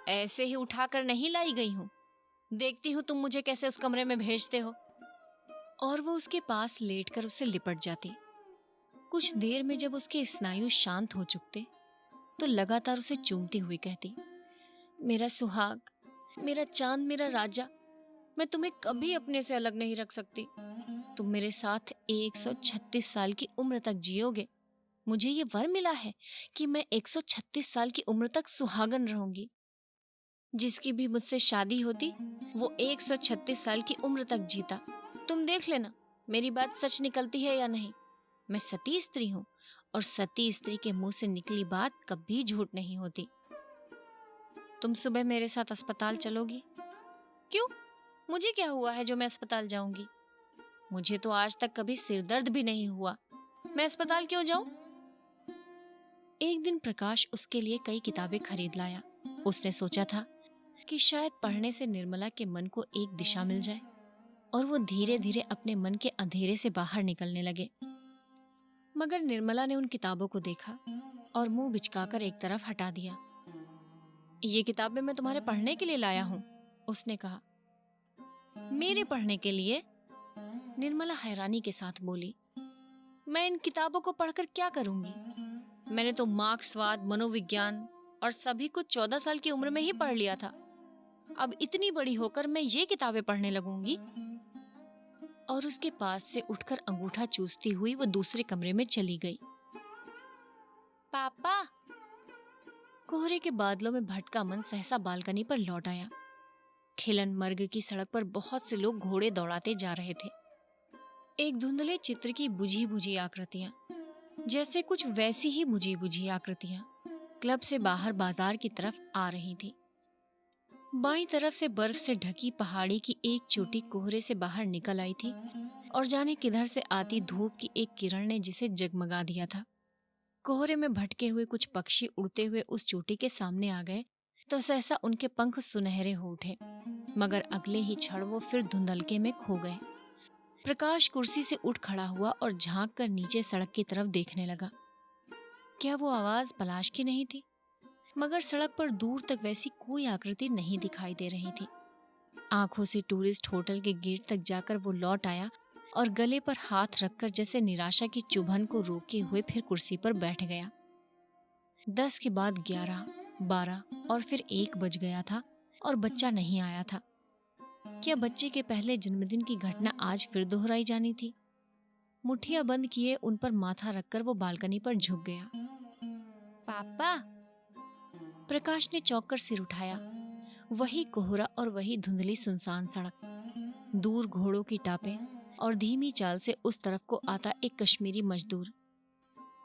ऐसे ही उठाकर नहीं लाई गई हूँ। देखती हूँ तुम मुझे कैसे उस कमरे में भेजते हो। और वो उसके पास लेटकर उसे लिपट जाती। कुछ देर में जब उसके स्नायु शांत हो चुकते तो लगातार उसे चूमती हुई कहती, मेरा सुहाग, मेरा चांद, मेरा राजा, मैं तुम्हें कभी अपने से अलग नहीं रख सकती। तुम मेरे साथ 136 साल की उम्र तक जियोगे। मुझे ये वर मिला है कि मैं 136 साल की उम्र तक सुहागन रहूंगी। जिसकी भी मुझसे शादी होती वो 136 साल की उम्र तक जीता। तुम देख लेना मेरी बात सच निकलती है या नहीं। मैं सती स्त्री हूँ और सती स्त्री के मुंह से निकली बात कभी झूठ नहीं होती। तुम सुबह मेरे साथ अस्पताल चलोगी? क्यों? मुझे क्या हुआ है जो मैं अस्पताल जाऊंगी? मुझे तो आज तक कभी सिर दर्द भी नहीं हुआ, मैं अस्पताल क्यों जाऊं? एक दिन प्रकाश उसके लिए कई किताबें खरीद लाया। उसने सोचा था कि शायद पढ़ने से निर्मला के मन को एक दिशा मिल जाए और वो धीरे धीरे अपने मन के अंधेरे से बाहर निकलने लगे। मगर निर्मला ने उन किताबों को देखा और मुंह बिचकाकर एक तरफ हटा दिया। ये किताबें मैं तुम्हारे पढ़ने के लिए लाया हूं, उसने कहा। मेरे पढ़ने के लिए? निर्मला हैरानी के साथ बोली। मैं इन किताबों को पढ़कर क्या करूंगी? मैंने तो मार्क्सवाद, मनोविज्ञान और सभी कुछ 14 साल की उम्र में ही पढ़ लिया था। अब इतनी बड़ी होकर मैं ये किताबें पढ़ने लगूंगी? और उसके पास से उठकर अंगूठा चूसती हुई वो दूसरे कमरे में चली गई। पापा! कोहरे के बादलों में भटका मन सहसा बालकनी पर लौट आया। खिलन मर्ग की सड़क पर बहुत से लोग घोड़े दौड़ाते जा रहे थे। एक धुंधले चित्र की बुझी बुझी आकृतियां, जैसे कुछ वैसी ही बुझी बुझी आकृतियां क्लब से बाहर बाजार की तरफ आ रही थी। बाईं तरफ से बर्फ से ढकी पहाड़ी की एक चोटी कोहरे से बाहर निकल आई थी और जाने किधर से आती धूप की एक किरण ने जिसे जगमगा दिया था। कोहरे में भटके हुए कुछ पक्षी उड़ते हुए उस चोटी के सामने आ गए तो सहसा उनके पंख सुनहरे हो उठे, मगर अगले ही क्षण वो फिर धुंधलके में खो गए। प्रकाश कुर्सी से उठ खड़ा हुआ और झांक कर नीचे सड़क की तरफ देखने लगा। क्या वो आवाज पलाश की नहीं थी? मगर सड़क पर दूर तक वैसी कोई आकृति नहीं दिखाई दे रही थी। आंखों से टूरिस्ट होटल के गेट तक जाकर वो लौट आया और गले पर हाथ रखकर जैसे निराशा की चुभन को रोके हुए फिर कुर्सी पर बैठ गया। 10 के बाद 11, 12 और फिर 1 बज गया था और बच्चा नहीं आया था। क्या बच्चे के पहले जन्मदिन की घटना आज फिर दोहराई जानी थी? मुट्ठियां बंद किए उन पर माथा रखकर वो बालकनी पर झुक गया। पापा! प्रकाश ने चौंक कर सिर उठाया। वही कोहरा और वही धुंधली सुनसान सड़क, दूर घोड़ों की टापें और धीमी चाल से उस तरफ को आता एक कश्मीरी मजदूर।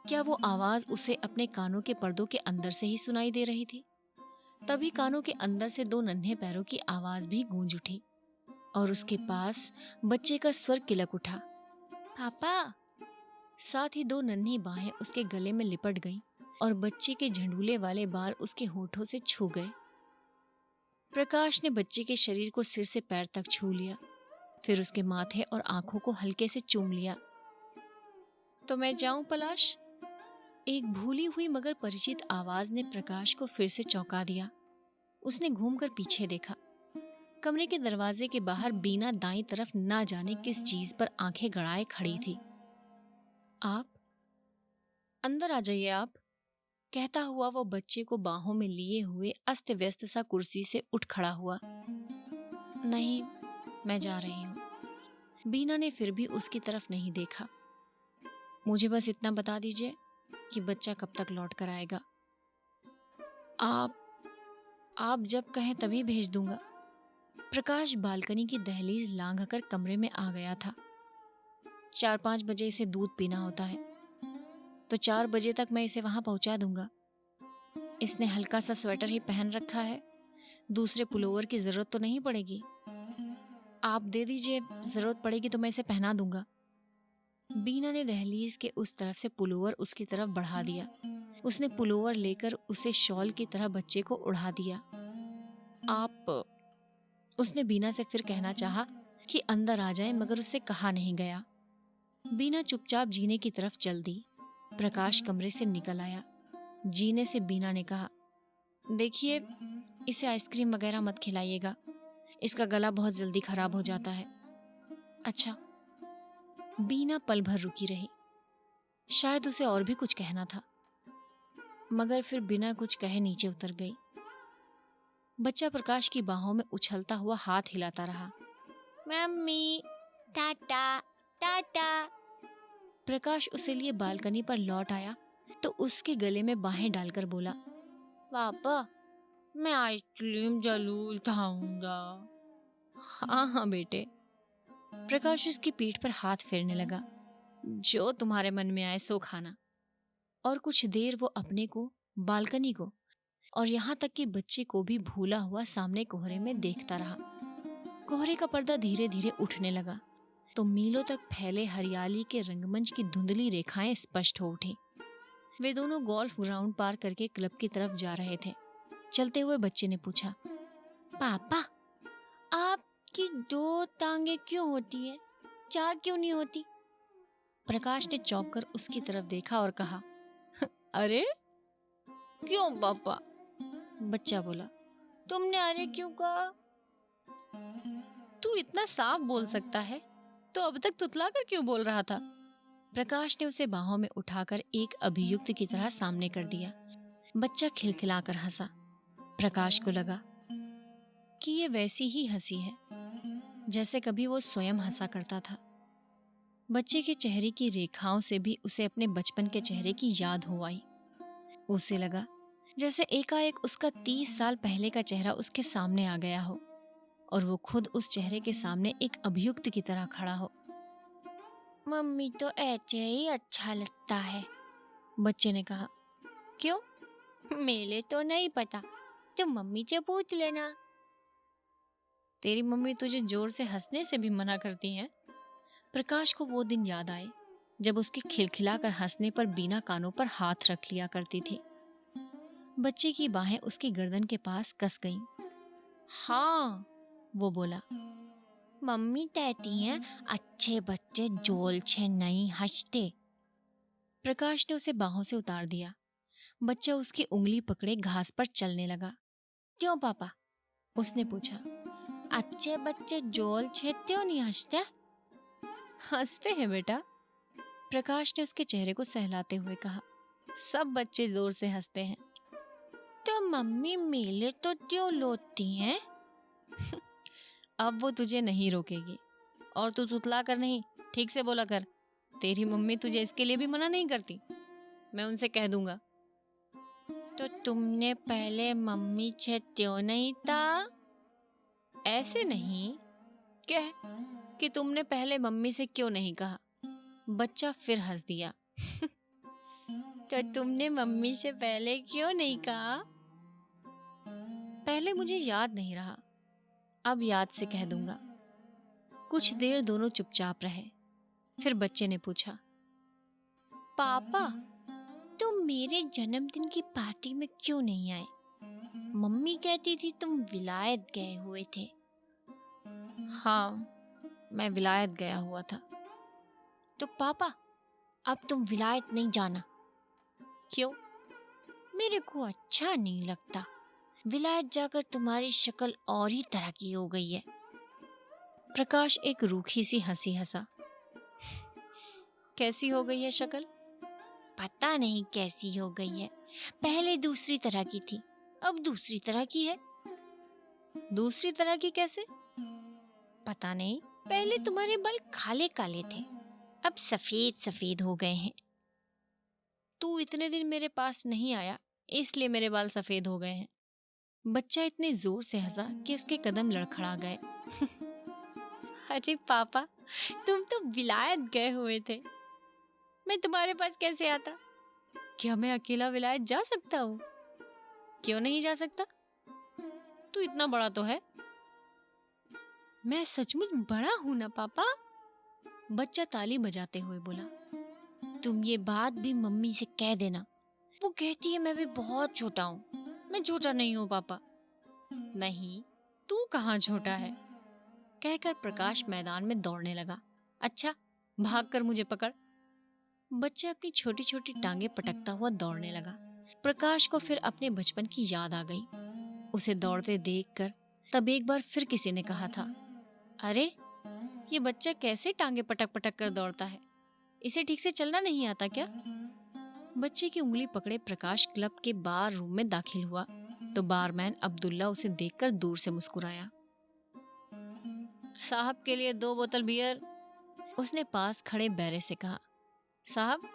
क्या वो आवाज उसे अपने कानों के पर्दों के अंदर से ही सुनाई दे रही थी? तभी कानों के अंदर से 2 नन्हे पैरों की आवाज भी गूंज उठी और उसके पास बच्चे का स्वर किलक उठा, पापा! साथ ही 2 नन्ही बाहें उसके गले में लिपट गईं और बच्चे के झंडूले वाले बाल उसके होठों से छू गए। प्रकाश ने बच्चे के शरीर को सिर से पैर तक छू लिया, फिर उसके माथे और आंखों को हल्के से चूम लिया। तो मैं जाऊं पलाश? एक भूली हुई मगर परिचित आवाज ने प्रकाश को फिर से चौंका दिया। उसने घूमकर पीछे देखा। कमरे के दरवाजे के बाहर बीना दाईं तरफ ना जाने किस चीज पर आंखें गड़ाए खड़ी थी। आप अंदर आ जाइए आप, कहता हुआ वो बच्चे को बाहों में लिए हुए अस्त व्यस्त सा कुर्सी से उठ खड़ा हुआ। नहीं, मैं जा रही हूँ। बीना ने फिर भी उसकी तरफ नहीं देखा। मुझे बस इतना बता दीजिए कि बच्चा कब तक लौट कर आएगा। आप जब कहें तभी भेज दूंगा। प्रकाश बालकनी की दहलीज लांघकर कमरे में आ गया था। 4-5 बजे इसे दूध पीना होता है, तो 4 बजे तक मैं इसे वहां पहुंचा दूंगा। इसने हल्का सा स्वेटर ही पहन रखा है, दूसरे पुलोवर की जरूरत तो नहीं पड़ेगी। आप दे दीजिए, जरूरत पड़ेगी तो मैं इसे पहना दूंगा। बीना ने दहलीज के उस तरफ से पुलोवर उसकी तरफ बढ़ा दिया। उसने पुलोवर लेकर उसे शॉल की तरह बच्चे को उड़ा दिया। उसने बीना से फिर कहना चाहा कि अंदर आ जाए, मगर उससे कहा नहीं गया। बीना चुपचाप जीने की तरफ चल दी। प्रकाश कमरे से निकल आया। जीने से बीना ने कहा, देखिए, इसे आइसक्रीम वगैरह मत खिलाइएगा, इसका गला बहुत जल्दी खराब हो जाता है। अच्छा। बीना पल भर रुकी रही। शायद उसे और भी कुछ कहना था, मगर फिर बिना कुछ कहे नीचे उतर गई। बच्चा प्रकाश की बाहों में उछलता हुआ हाथ हिलाता रहा। मम्मी, टाटा टाटा। प्रकाश उसे लिए बालकनी पर लौट आया तो उसके गले में बाहें डालकर बोला, पापा, मैं आइसक्रीम जरूर खाऊंगा। हाँ हाँ बेटे। प्रकाश उसकी पीठ पर हाथ फेरने लगा। जो तुम्हारे मन में आए सो खाना। और कुछ देर वो अपने को, बालकनी को और यहाँ तक कि बच्चे को भी भूला हुआ सामने कोहरे में देखता रहा। कोहरे का पर्दा धीरे धीरे उठने लगा तो मीलों तक फैले हरियाली के रंगमंच की धुंधली रेखाएं स्पष्ट हो उठी। वे दोनों गोल्फ ग्राउंड पार करके क्लब की तरफ जा रहे थे। चलते हुए बच्चे ने पूछा, पापा, आपकी 2 टांगे क्यों होती है, 4 क्यों नहीं होती? प्रकाश ने चौंक कर उसकी तरफ देखा और कहा, अरे क्यों पापा? बच्चा बोला, तुमने अरे क्यों कहा? तू इतना साफ बोल सकता है तो अब तक तुतला कर क्यों बोल रहा था? प्रकाश ने उसे बाहों में उठाकर एक अभियुक्त की तरह सामने कर दिया। बच्चा खिलखिलाकर हंसा। प्रकाश को लगा कि ये वैसी ही हंसी है जैसे कभी वो स्वयं हंसा करता था। बच्चे के चेहरे की रेखाओं से भी उसे अपने बचपन के चेहरे की याद हो आई। उसे लगा जैसे एकाएक उसका 30 साल पहले का चेहरा उसके सामने आ गया हो और वो खुद उस चेहरे के सामने एक अभियुक्त की तरह खड़ा हो। मम्मी तो ऐसे ही अच्छा लगता है, बच्चे ने कहा। क्यों? मेरे तो नहीं पता, तुम मम्मी से पूछ लेना। तेरी मम्मी तुझे जोर से हंसने से भी मना करती हैं। प्रकाश को वो दिन याद आए जब उसके खिलखिलाकर हंसने पर बिना कानों पर हाथ रख लिया करती थी। बच्चे की बाहें उसकी गर्दन के पास कस गईं। हाँ, वो बोला, मम्मी कहती हैं अच्छे बच्चे जोल छे नहीं हंसते। प्रकाश ने उसे बाहों से उतार दिया। बच्चा उसकी उंगली पकड़े घास पर चलने लगा। क्यों पापा? उसने पूछा। अच्छे बच्चे जोल छे क्यों नहीं हंसते? हंसते हैं बेटा, प्रकाश ने उसके चेहरे को सहलाते हुए कहा। सब बच्चे जोर से हंसते हैं। तो मम्मी मेले तो क्यों लोटती हैं? अब वो तुझे नहीं रोकेगी और तू तुतला कर नहीं, ठीक से बोला कर। तेरी मम्मी तुझे इसके लिए भी मना नहीं करती, मैं उनसे कह दूंगा। तो तुमने पहले मम्मी से क्यों नहीं था? ऐसे नहीं, कह कि तुमने पहले मम्मी से क्यों नहीं कहा। बच्चा फिर हंस दिया। तो तुमने मम्मी से पहले क्यों नहीं कहा? पहले मुझे याद नहीं रहा, अब याद से कह दूंगा। कुछ देर दोनों चुपचाप रहे। फिर बच्चे ने पूछा, पापा, तुम मेरे जन्मदिन की पार्टी में क्यों नहीं आए? मम्मी कहती थी तुम विलायत गए हुए थे। हाँ, मैं विलायत गया हुआ था। तो पापा, अब तुम विलायत नहीं जाना। क्यों? मेरे को अच्छा नहीं लगता। विलायत जाकर तुम्हारी शक्ल और ही तरह की हो गई है। प्रकाश एक रूखी सी हंसी हंसा। कैसी हो गई है शक्ल? पता नहीं कैसी हो गई है। पहले दूसरी तरह की थी, अब दूसरी तरह की है। दूसरी तरह की कैसे? पता नहीं, पहले तुम्हारे बाल काले काले थे, अब सफेद सफेद हो गए हैं। तू इतने दिन मेरे पास नहीं आया, इसलिए मेरे बाल सफेद हो गए हैं। बच्चा इतने जोर से हंसा कि उसके कदम लड़खड़ा गए। अरे पापा, तुम तो विलायत गए हुए थे, मैं तुम्हारे पास कैसे आता? क्या मैं अकेला विलायत जा सकता हूँ? क्यों नहीं जा सकता? तू इतना बड़ा तो है। मैं सचमुच बड़ा हूं ना पापा? बच्चा ताली बजाते हुए बोला। तुम ये बात भी मम्मी से कह देना, वो कहती है मैं भी बहुत छोटा हूँ। मैं छोटा नहीं हूँ पापा। नहीं, तू कहाँ छोटा है, कहकर प्रकाश मैदान में दौड़ने लगा। अच्छा, भाग कर मुझे पकड़। बच्चा अपनी छोटी छोटी टांगे पटकता हुआ दौड़ने लगा। प्रकाश को फिर अपने बचपन की याद आ गई। उसे दौड़ते देखकर तब एक बार फिर किसी ने कहा था, अरे ये बच्चा कैसे टांगे पटक पटक कर दौड़ता है, इसे ठीक से चलना नहीं आता क्या? बच्चे की उंगली पकड़े प्रकाश क्लब के बार रूम में दाखिल हुआ तो बारमैन अब्दुल्ला उसे देखकर दूर से मुस्कुराया। साहब के लिए 2 बोतल बियर, उसने पास खड़े बैरे से कहा। साहब,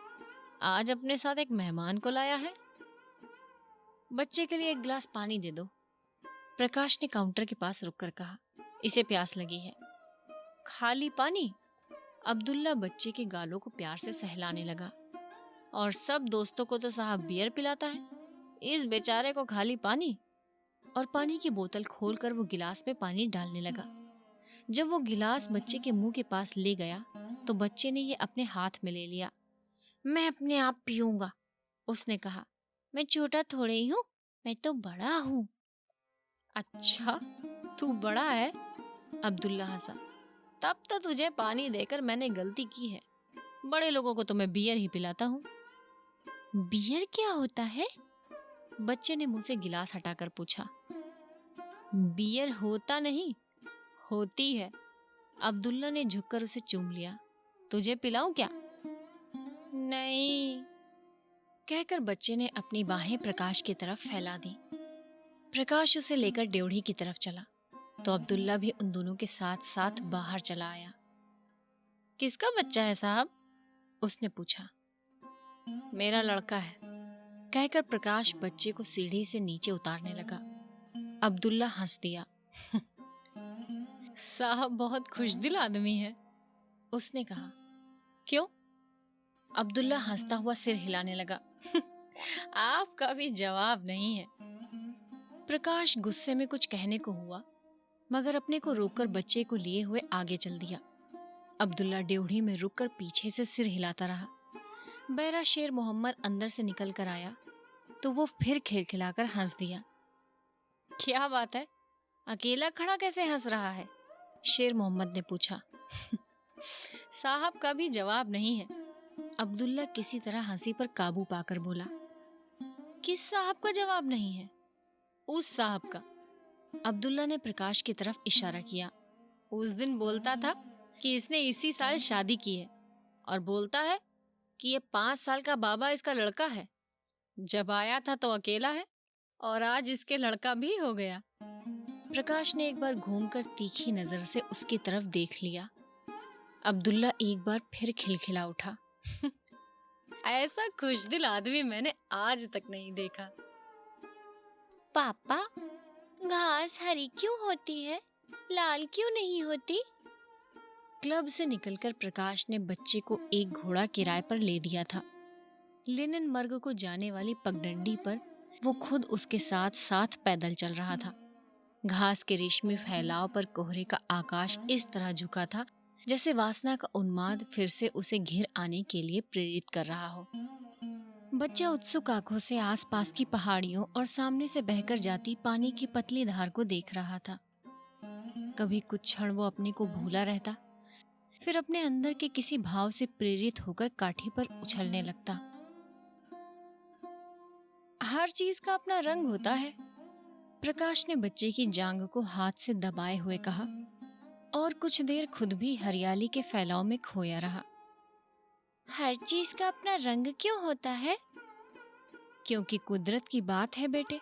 आज अपने साथ एक मेहमान को लाया है, बच्चे के लिए 1 गिलास पानी दे दो। प्रकाश ने काउंटर के पास रुककर कहा, इसे प्यास लगी है। खाली पानी? अब्दुल्ला बच्चे के गालों को प्यार से सहलाने लगा। और सब दोस्तों को तो साहब बियर पिलाता है, इस बेचारे को खाली पानी। और पानी की बोतल खोलकर वो गिलास में पानी डालने लगा। जब वो गिलास बच्चे के मुंह के पास ले गया तो बच्चे ने ये अपने हाथ में ले लिया। मैं अपने आप पीऊंगा, उसने कहा। मैं छोटा थोड़े ही हूँ, मैं तो बड़ा हूँ। अच्छा, तू बड़ा है? अब्दुल्ला हंसा। तब तो तुझे पानी देकर मैंने गलती की है। बड़े लोगों को तो मैं बियर ही पिलाता हूँ। बियर क्या होता है? बच्चे ने मुंह से गिलास हटाकर पूछा। बियर होता नहीं, होती है। अब्दुल्ला ने झुककर उसे चूम लिया। तुझे पिलाऊं क्या? नहीं, कहकर बच्चे ने अपनी बाहें प्रकाश की तरफ फैला दी। प्रकाश उसे लेकर ड्योढ़ी की तरफ चला तो अब्दुल्ला भी उन दोनों के साथ साथ बाहर चला आया। किसका बच्चा है साहब? उसने पूछा। मेरा लड़का है, कहकर प्रकाश बच्चे को सीढ़ी से नीचे उतारने लगा। अब्दुल्ला हंस दिया। साहब बहुत खुशदिल आदमी है, उसने कहा। क्यों? अब्दुल्ला हंसता हुआ सिर हिलाने लगा। आपका भी जवाब नहीं है। प्रकाश गुस्से में कुछ कहने को हुआ मगर अपने को रोककर बच्चे को लिए हुए आगे चल दिया। अब्दुल्ला ड्योढ़ी में रुककर पीछे से सिर हिलाता रहा। बैरा शेर मोहम्मद अंदर से निकल कर आया तो वो फिर खिलखिलाकर हंस दिया। क्या बात है, अकेला खड़ा कैसे हंस रहा है? शेर मोहम्मद ने पूछा। साहब का भी जवाब नहीं है, अब्दुल्ला किसी तरह हंसी पर काबू पाकर बोला। किस साहब का जवाब नहीं है? उस साहब का। अब्दुल्ला ने प्रकाश की तरफ इशारा किया। उस दिन बोलता था कि इसने इसी साल शादी की है और बोलता है कि ये 5 साल का बाबा इसका लड़का है। जब आया था तो अकेला है और आज इसके लड़का भी हो गया। प्रकाश ने एक बार घूमकर तीखी नजर से उसकी तरफ देख लिया। अब्दुल्ला एक बार फिर खिलखिला उठा। ऐसा खुशदिल आदमी मैंने आज तक नहीं देखा। पापा, घास हरी क्यों होती है, लाल क्यों नहीं होती? क्लब से निकलकर प्रकाश ने बच्चे को एक घोड़ा किराए पर ले दिया था। लेनिन मर्ग को जाने वाली पगडंडी पर वो खुद उसके साथ साथ पैदल चल रहा था। घास के रेशमी फैलाव पर कोहरे का आकाश इस तरह झुका था जैसे वासना का उन्माद फिर से उसे घिर आने के लिए प्रेरित कर रहा हो। बच्चा उत्सुक आंखों से आसपास की पहाड़ियों और सामने से बहकर जाती पानी की पतली धार को देख रहा था। कभी कुछ क्षण वो अपने को भूला रहता, फिर अपने अंदर के किसी भाव से प्रेरित होकर काठी पर उछलने लगता। हर चीज का अपना रंग होता है, प्रकाश ने बच्चे की जांघ को हाथ से दबाए हुए कहा और कुछ देर खुद भी हरियाली के फैलाव में खोया रहा। हर चीज का अपना रंग क्यों होता है? क्योंकि कुदरत की बात है बेटे।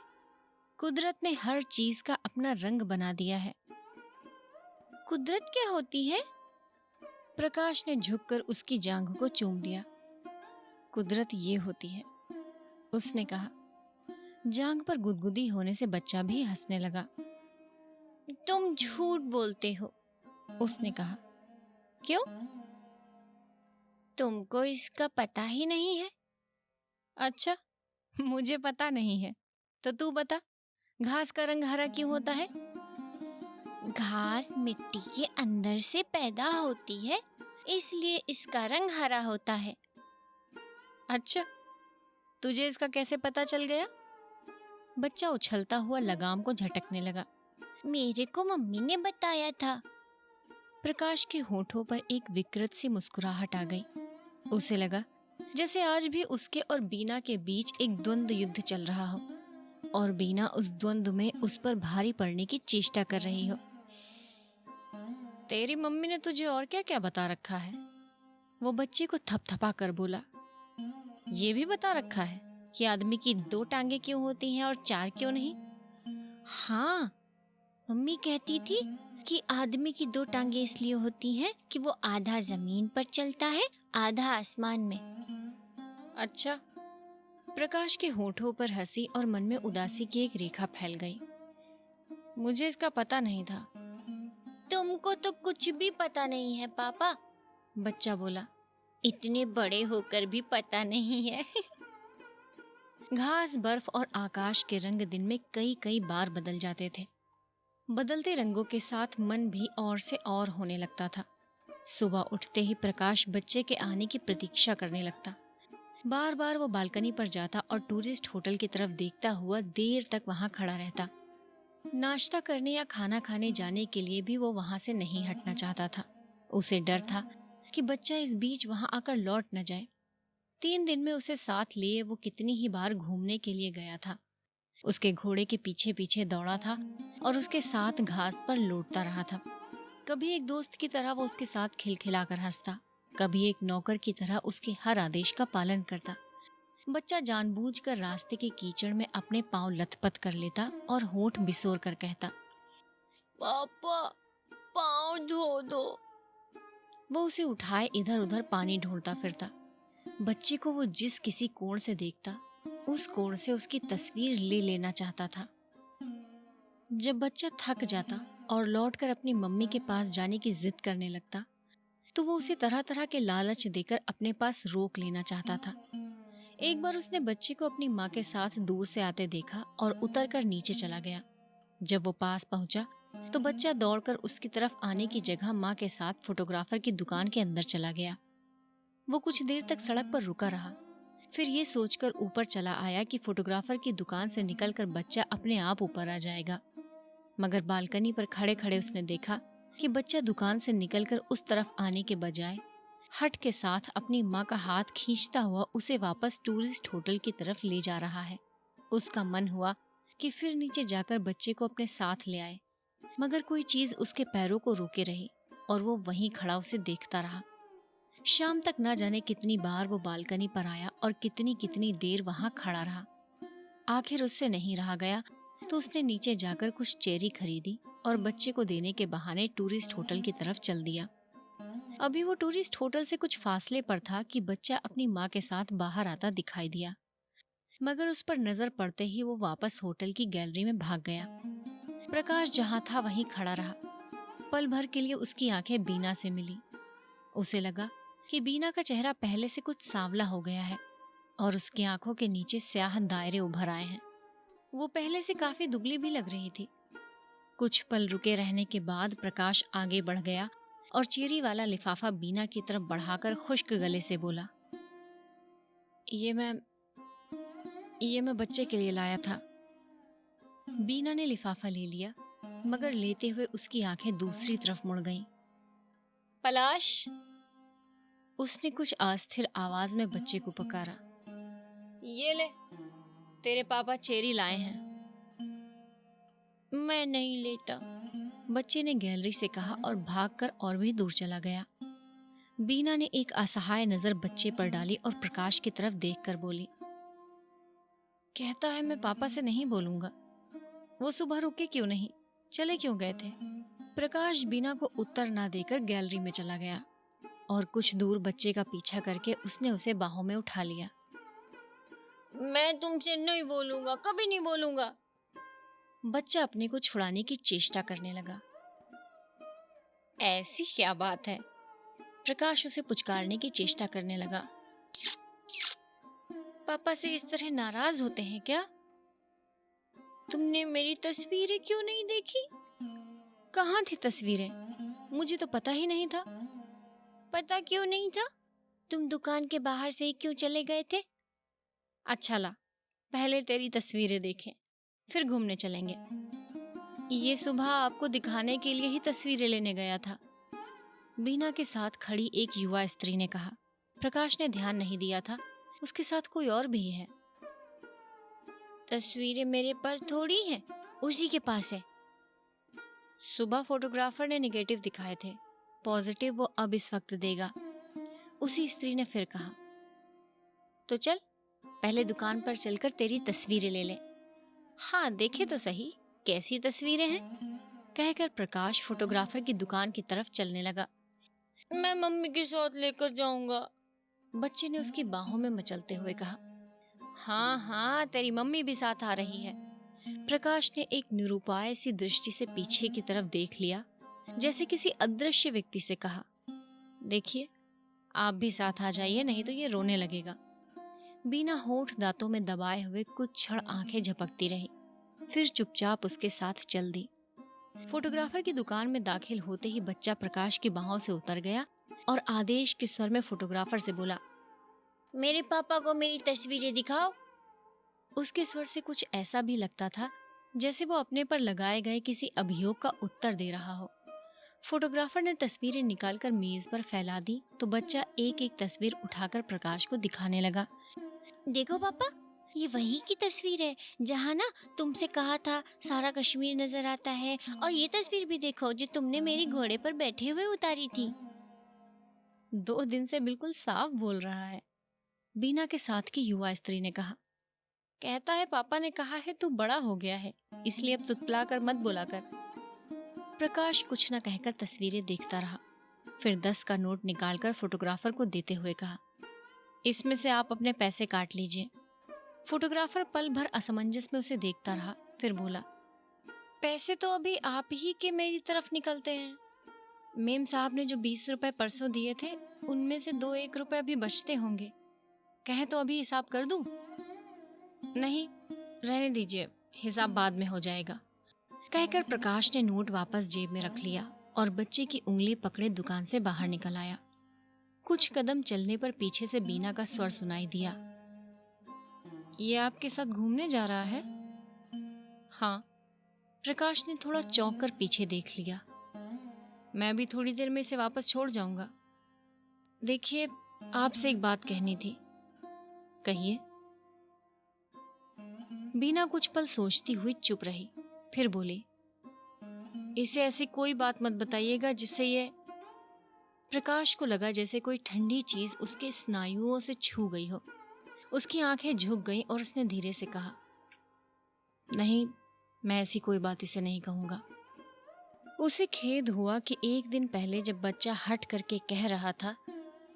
कुदरत ने हर चीज का अपना रंग बना दिया है। कुदरत क्या होती है? प्रकाश ने झुककर उसकी जांघ को चूम लिया। कुदरत ये होती है, उसने कहा। जांघ पर गुदगुदी होने से बच्चा भी हंसने लगा। तुम झूठ बोलते हो, उसने कहा। क्यों? तुमको इसका पता ही नहीं है। अच्छा, मुझे पता नहीं है तो तू बता, घास का रंग हरा क्यों होता है? घास मिट्टी के अंदर से पैदा होती है, इसलिए इसका रंग हरा होता है। अच्छा, तुझे इसका कैसे पता चल गया? बच्चा उछलता हुआ लगाम को झटकने लगा। मेरे को मम्मी ने बताया था। प्रकाश के होठों पर एक विकृत सी मुस्कुराहट आ गई। उसे लगा जैसे आज भी उसके और बीना के बीच एक द्वंद्व युद्ध चल रहा हो और बीना उस द्वंद्व में उस पर भारी पड़ने की चेष्टा कर रही हो। तेरी मम्मी ने तुझे और क्या क्या बता रखा है? वो बच्चे को थपथपा कर बोला। ये भी बता रखा है कि आदमी की 2 टांगे क्यों होती हैं और 4 क्यों नहीं? हाँ, मम्मी कहती थी कि आदमी की 2 टांगे इसलिए होती हैं कि वो आधा जमीन पर चलता है, आधा आसमान में। अच्छा। प्रकाश के होठों पर हंसी और मन में उदासी की एक रेखा फैल गई। मुझे इसका पता नहीं था। तुमको तो कुछ भी पता नहीं है पापा, बच्चा बोला। इतने बड़े होकर भी पता नहीं है। घास, बर्फ और आकाश के रंग दिन में कई कई बार बदल जाते थे। बदलते रंगों के साथ मन भी और से और होने लगता था। सुबह उठते ही प्रकाश बच्चे के आने की प्रतीक्षा करने लगता। बार बार वो बालकनी पर जाता और टूरिस्ट होटल की तरफ देखता हुआ देर तक वहां खड़ा रहता। नाश्ता करने या खाना खाने जाने के लिए भी वो वहां से नहीं हटना चाहता था। उसे डर था कि बच्चा इस बीच वहां आकर लौट न जाए। 3 दिन में उसे साथ लिए वो कितनी ही बार घूमने के लिए गया था। उसके घोड़े के पीछे पीछे दौड़ा था और उसके साथ घास पर लौटता रहा था। कभी एक दोस्त की तरह वो उसके साथ खिलखिलाकर हंसता, कभी एक नौकर की तरह उसके हर आदेश का पालन करता। बच्चा जानबूझकर रास्ते के कीचड़ में अपने पांव लथपथ कर लेता और होंठ बिसोर कर कहता, पापा पांव धो दो। वो उसे उठाए इधर उधर पानी ढूंढता फिरता। बच्चे को वो जिस किसी कोण से देखता, उस कोण से उसकी तस्वीर ले लेना चाहता था। जब बच्चा थक जाता और लौटकर अपनी मम्मी के पास जाने की जिद करने लगता, तो वो उसे तरह तरह के लालच देकर अपने पास रोक लेना चाहता था। एक बार उसने बच्चे को अपनी माँ के साथ दूर से आते देखा और उतरकर नीचे चला गया। जब वो पास पहुंचा तो बच्चा दौड़कर उसकी तरफ आने की जगह माँ के साथ फोटोग्राफर की दुकान के अंदर चला गया। वो कुछ देर तक सड़क पर रुका रहा, फिर ये सोचकर ऊपर चला आया कि फोटोग्राफर की दुकान से निकलकर बच्चा अपने आप ऊपर आ जाएगा। मगर बालकनी पर खड़े खड़े उसने देखा कि बच्चा दुकान से निकलकर उस तरफ आने के बजाय हट के साथ अपनी माँ का हाथ खींचता हुआ उसे वापस टूरिस्ट होटल की तरफ ले जा रहा है। उसका मन हुआ कि फिर नीचे जाकर बच्चे को अपने साथ ले आए, मगर कोई चीज उसके पैरों को रोके रही और वो वहीं खड़ा उसे देखता रहा। शाम तक न जाने कितनी बार वो बालकनी पर आया और कितनी कितनी देर वहां खड़ा रहा। आखिर उससे नहीं रहा गया तो उसने नीचे जाकर कुछ चेरी खरीदी और बच्चे को देने के बहाने टूरिस्ट होटल की तरफ चल दिया। अभी वो टूरिस्ट होटल से कुछ फासले पर था कि बच्चा अपनी माँ के साथ बाहर आता दिखाई दिया, मगर उस पर नजर पड़ते ही वो वापस होटल की गैलरी में भाग गया। प्रकाश जहाँ था वहीं खड़ा रहा। पल भर के लिए उसकी आंखें बीना से मिली। उसे लगा कि बीना का चेहरा पहले से कुछ सांवला हो गया है और उसकी आंखों के नीचे स्याह दायरे उभर आए हैं। वो पहले से काफी दुबली भी लग रही थी। कुछ पल रुके रहने के बाद प्रकाश आगे बढ़ गया और चेरी वाला लिफाफा बीना की तरफ बढ़ाकर खुश्क गले से बोला, ये मैं बच्चे के लिए लाया था। बीना ने लिफाफा ले लिया, मगर लेते हुए उसकी आंखें दूसरी तरफ मुड़ गईं। पलाश, उसने कुछ अस्थिर आवाज में बच्चे को पुकारा। ये ले, तेरे पापा चेरी लाए हैं। मैं नहीं लेता, बच्चे ने गैलरी से कहा और भागकर और भी दूर चला गया। बीना ने एक असहाय नजर बच्चे पर डाली और प्रकाश की तरफ देखकर बोली, कहता है मैं पापा से नहीं बोलूंगा। वो सुबह रुके क्यों नहीं, चले क्यों गए थे? प्रकाश बीना को उत्तर ना देकर गैलरी में चला गया और कुछ दूर बच्चे का पीछा करके उसने उसे बाहों में उठा लिया। मैं तुमसे नहीं बोलूंगा, कभी नहीं बोलूंगा। बच्चा अपने को छुड़ाने की चेष्टा करने लगा। ऐसी क्या बात है? प्रकाश उसे पुचकारने की चेष्टा करने लगा। पापा से इस तरह नाराज होते हैं क्या? तुमने मेरी तस्वीरें क्यों नहीं देखी? कहाँ थी तस्वीरें? मुझे तो पता ही नहीं था। पता क्यों नहीं था? तुम दुकान के बाहर से ही क्यों चले गए थे? अच्छा ला, पहले तेरी तस्वीरें देखें, फिर घूमने चलेंगे। ये सुबह आपको दिखाने के लिए ही तस्वीरें लेने गया था, बीना के साथ खड़ी एक युवा स्त्री ने कहा। प्रकाश ने ध्यान नहीं दिया था, उसके साथ कोई और भी है। तस्वीरें मेरे पास थोड़ी हैं, उसी के पास है। सुबह फोटोग्राफर ने नेगेटिव दिखाए थे, पॉजिटिव वो अब इस वक्त देगा, उसी स्त्री ने फिर कहा। तो चल, पहले दुकान पर चलकर तेरी तस्वीरें ले ले। हाँ, देखे तो सही कैसी तस्वीरें हैं, कहकर प्रकाश फोटोग्राफर की दुकान की तरफ चलने लगा। मैं मम्मी के साथ लेकर जाऊंगा, बच्चे ने उसकी बाहों में मचलते हुए कहा। हाँ हाँ, तेरी मम्मी भी साथ आ रही है। प्रकाश ने एक निरुपाय सी दृष्टि से पीछे की तरफ देख लिया, जैसे किसी अदृश्य व्यक्ति से कहा, देखिए आप भी साथ आ जाइए, नहीं तो ये रोने लगेगा। बीना होठ दांतों में दबाए हुए कुछ क्षण आंखें झपकती रही, फिर चुपचाप उसके साथ चल दी। फोटोग्राफर की दुकान में दाखिल होते ही बच्चा प्रकाश की बाहों से उतर गया और आदेश के स्वर में फोटोग्राफर से बोला, मेरे पापा को मेरी तस्वीरें दिखाओ। उसके स्वर से कुछ ऐसा भी लगता था जैसे वो अपने पर लगाए गए किसी अभियोग का उत्तर दे रहा हो। फोटोग्राफर ने तस्वीरें निकालकर मेज पर फैला दी तो बच्चा एक एक तस्वीर उठाकर प्रकाश को दिखाने लगा। देखो पापा, ये वही की तस्वीर है जहाँ ना तुमसे कहा था सारा कश्मीर नजर आता है, और ये तस्वीर भी देखो जो तुमने मेरी घोड़े पर बैठे हुए उतारी थी। 2 दिन से बिल्कुल साफ बोल रहा है, बीना के साथ की युवा स्त्री ने कहा। कहता है पापा ने कहा है तू बड़ा हो गया है, इसलिए अब तुतला कर मत बोला कर। प्रकाश कुछ न कहकर तस्वीरें देखता रहा, फिर 10 का नोट निकालकर फोटोग्राफर को देते हुए कहा, इसमें से आप अपने पैसे काट लीजिए। फोटोग्राफर पल भर असमंजस में उसे देखता रहा, फिर बोला, पैसे तो अभी आप ही के मेरी तरफ निकलते हैं। मेम साहब ने जो 20 रुपए परसों दिए थे उनमें से 2-1 रुपए अभी बचते होंगे, कहे तो अभी हिसाब कर दूं? नहीं, रहने दीजिए, हिसाब बाद में हो जाएगा, कहकर प्रकाश ने नोट वापस जेब में रख लिया और बच्चे की उंगली पकड़े दुकान से बाहर निकल आया। कुछ कदम चलने पर पीछे से बीना का स्वर सुनाई दिया, ये आपके साथ घूमने जा रहा है? हाँ। प्रकाश ने थोड़ा चौंक कर पीछे देख लिया। मैं भी थोड़ी देर में इसे वापस छोड़ जाऊंगा। देखिए, आपसे एक बात कहनी थी। कहिए। बीना कुछ पल सोचती हुई चुप रही, फिर बोली, इसे ऐसी कोई बात मत बताइएगा जिससे ये। प्रकाश को लगा जैसे कोई ठंडी चीज उसके स्नायुओं से छू गई हो। उसकी आंखें झुक गईं और उसने धीरे से कहा, नहीं, मैं ऐसी कोई बात इसे नहीं कहूंगा। उसे खेद हुआ कि एक दिन पहले जब बच्चा हट करके कह रहा था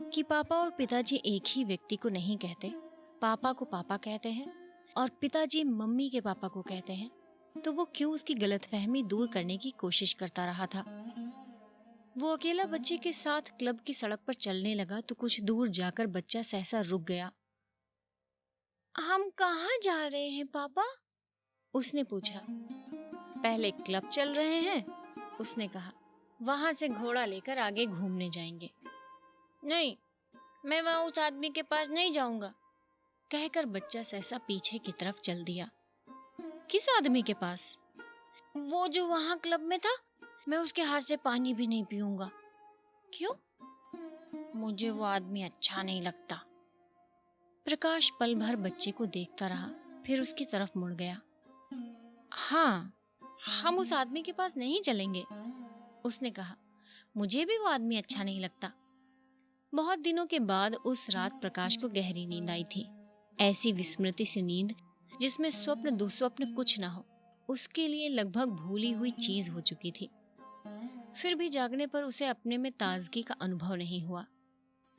कि पापा और पिताजी एक ही व्यक्ति को नहीं कहते, पापा को पापा कहते हैं और पिताजी मम्मी के पापा को कहते हैं, तो वो क्यों उसकी गलतफहमी दूर करने की कोशिश करता रहा था। वो अकेला बच्चे के साथ क्लब की सड़क पर चलने लगा तो कुछ दूर जाकर बच्चा सहसा रुक गया। हम कहाँ जा रहे हैं पापा? उसने पूछा। पहले क्लब चल रहे हैं, उसने कहा, वहां से घोड़ा लेकर आगे घूमने जाएंगे। नहीं, मैं वहां उस आदमी के पास नहीं जाऊंगा, कहकर बच्चा सहसा पीछे की तरफ चल दिया। किस आदमी के पास? वो जो वहां क्लब में था, मैं उसके हाथ से पानी भी नहीं पीऊंगा। क्यों? मुझे वो आदमी अच्छा नहीं लगता। प्रकाश पल भर बच्चे को देखता रहा, फिर उसकी तरफ मुड़ गया। हाँ, हम उस आदमी के पास नहीं चलेंगे, उसने कहा। मुझे भी वो आदमी अच्छा नहीं लगता। बहुत दिनों के बाद उस रात प्रकाश को गहरी नींद आई थी। ऐसी विस्मृति सी नींद जिसमें स्वप्न दुस्वप्न कुछ ना हो, उसके लिए लगभग भूली हुई चीज हो चुकी थी। फिर भी जागने पर उसे अपने में ताजगी का अनुभव नहीं हुआ।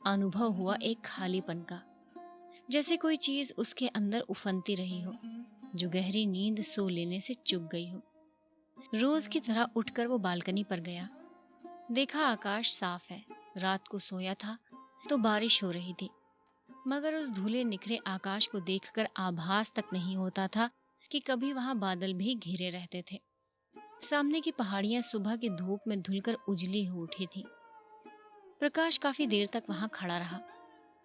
अनुभव हुआ एक खालीपन का, जैसे कोई चीज उसके अंदर उफनती रही हो, जो गहरी नींद सो लेने से चुक गई हो। रोज की तरह उठकर वो बालकनी पर गया। देखा आकाश साफ है। रात को सोया था तो बारिश हो रही थी, मगर उस धुले निखरे आकाश को देखकर आभास तक नहीं होता था कि कभी वहां बादल भी घिरे रहते थे। सामने की पहाड़ियां सुबह की धूप में धुलकर उजली हो उठी थी। प्रकाश काफी देर तक वहां खड़ा रहा,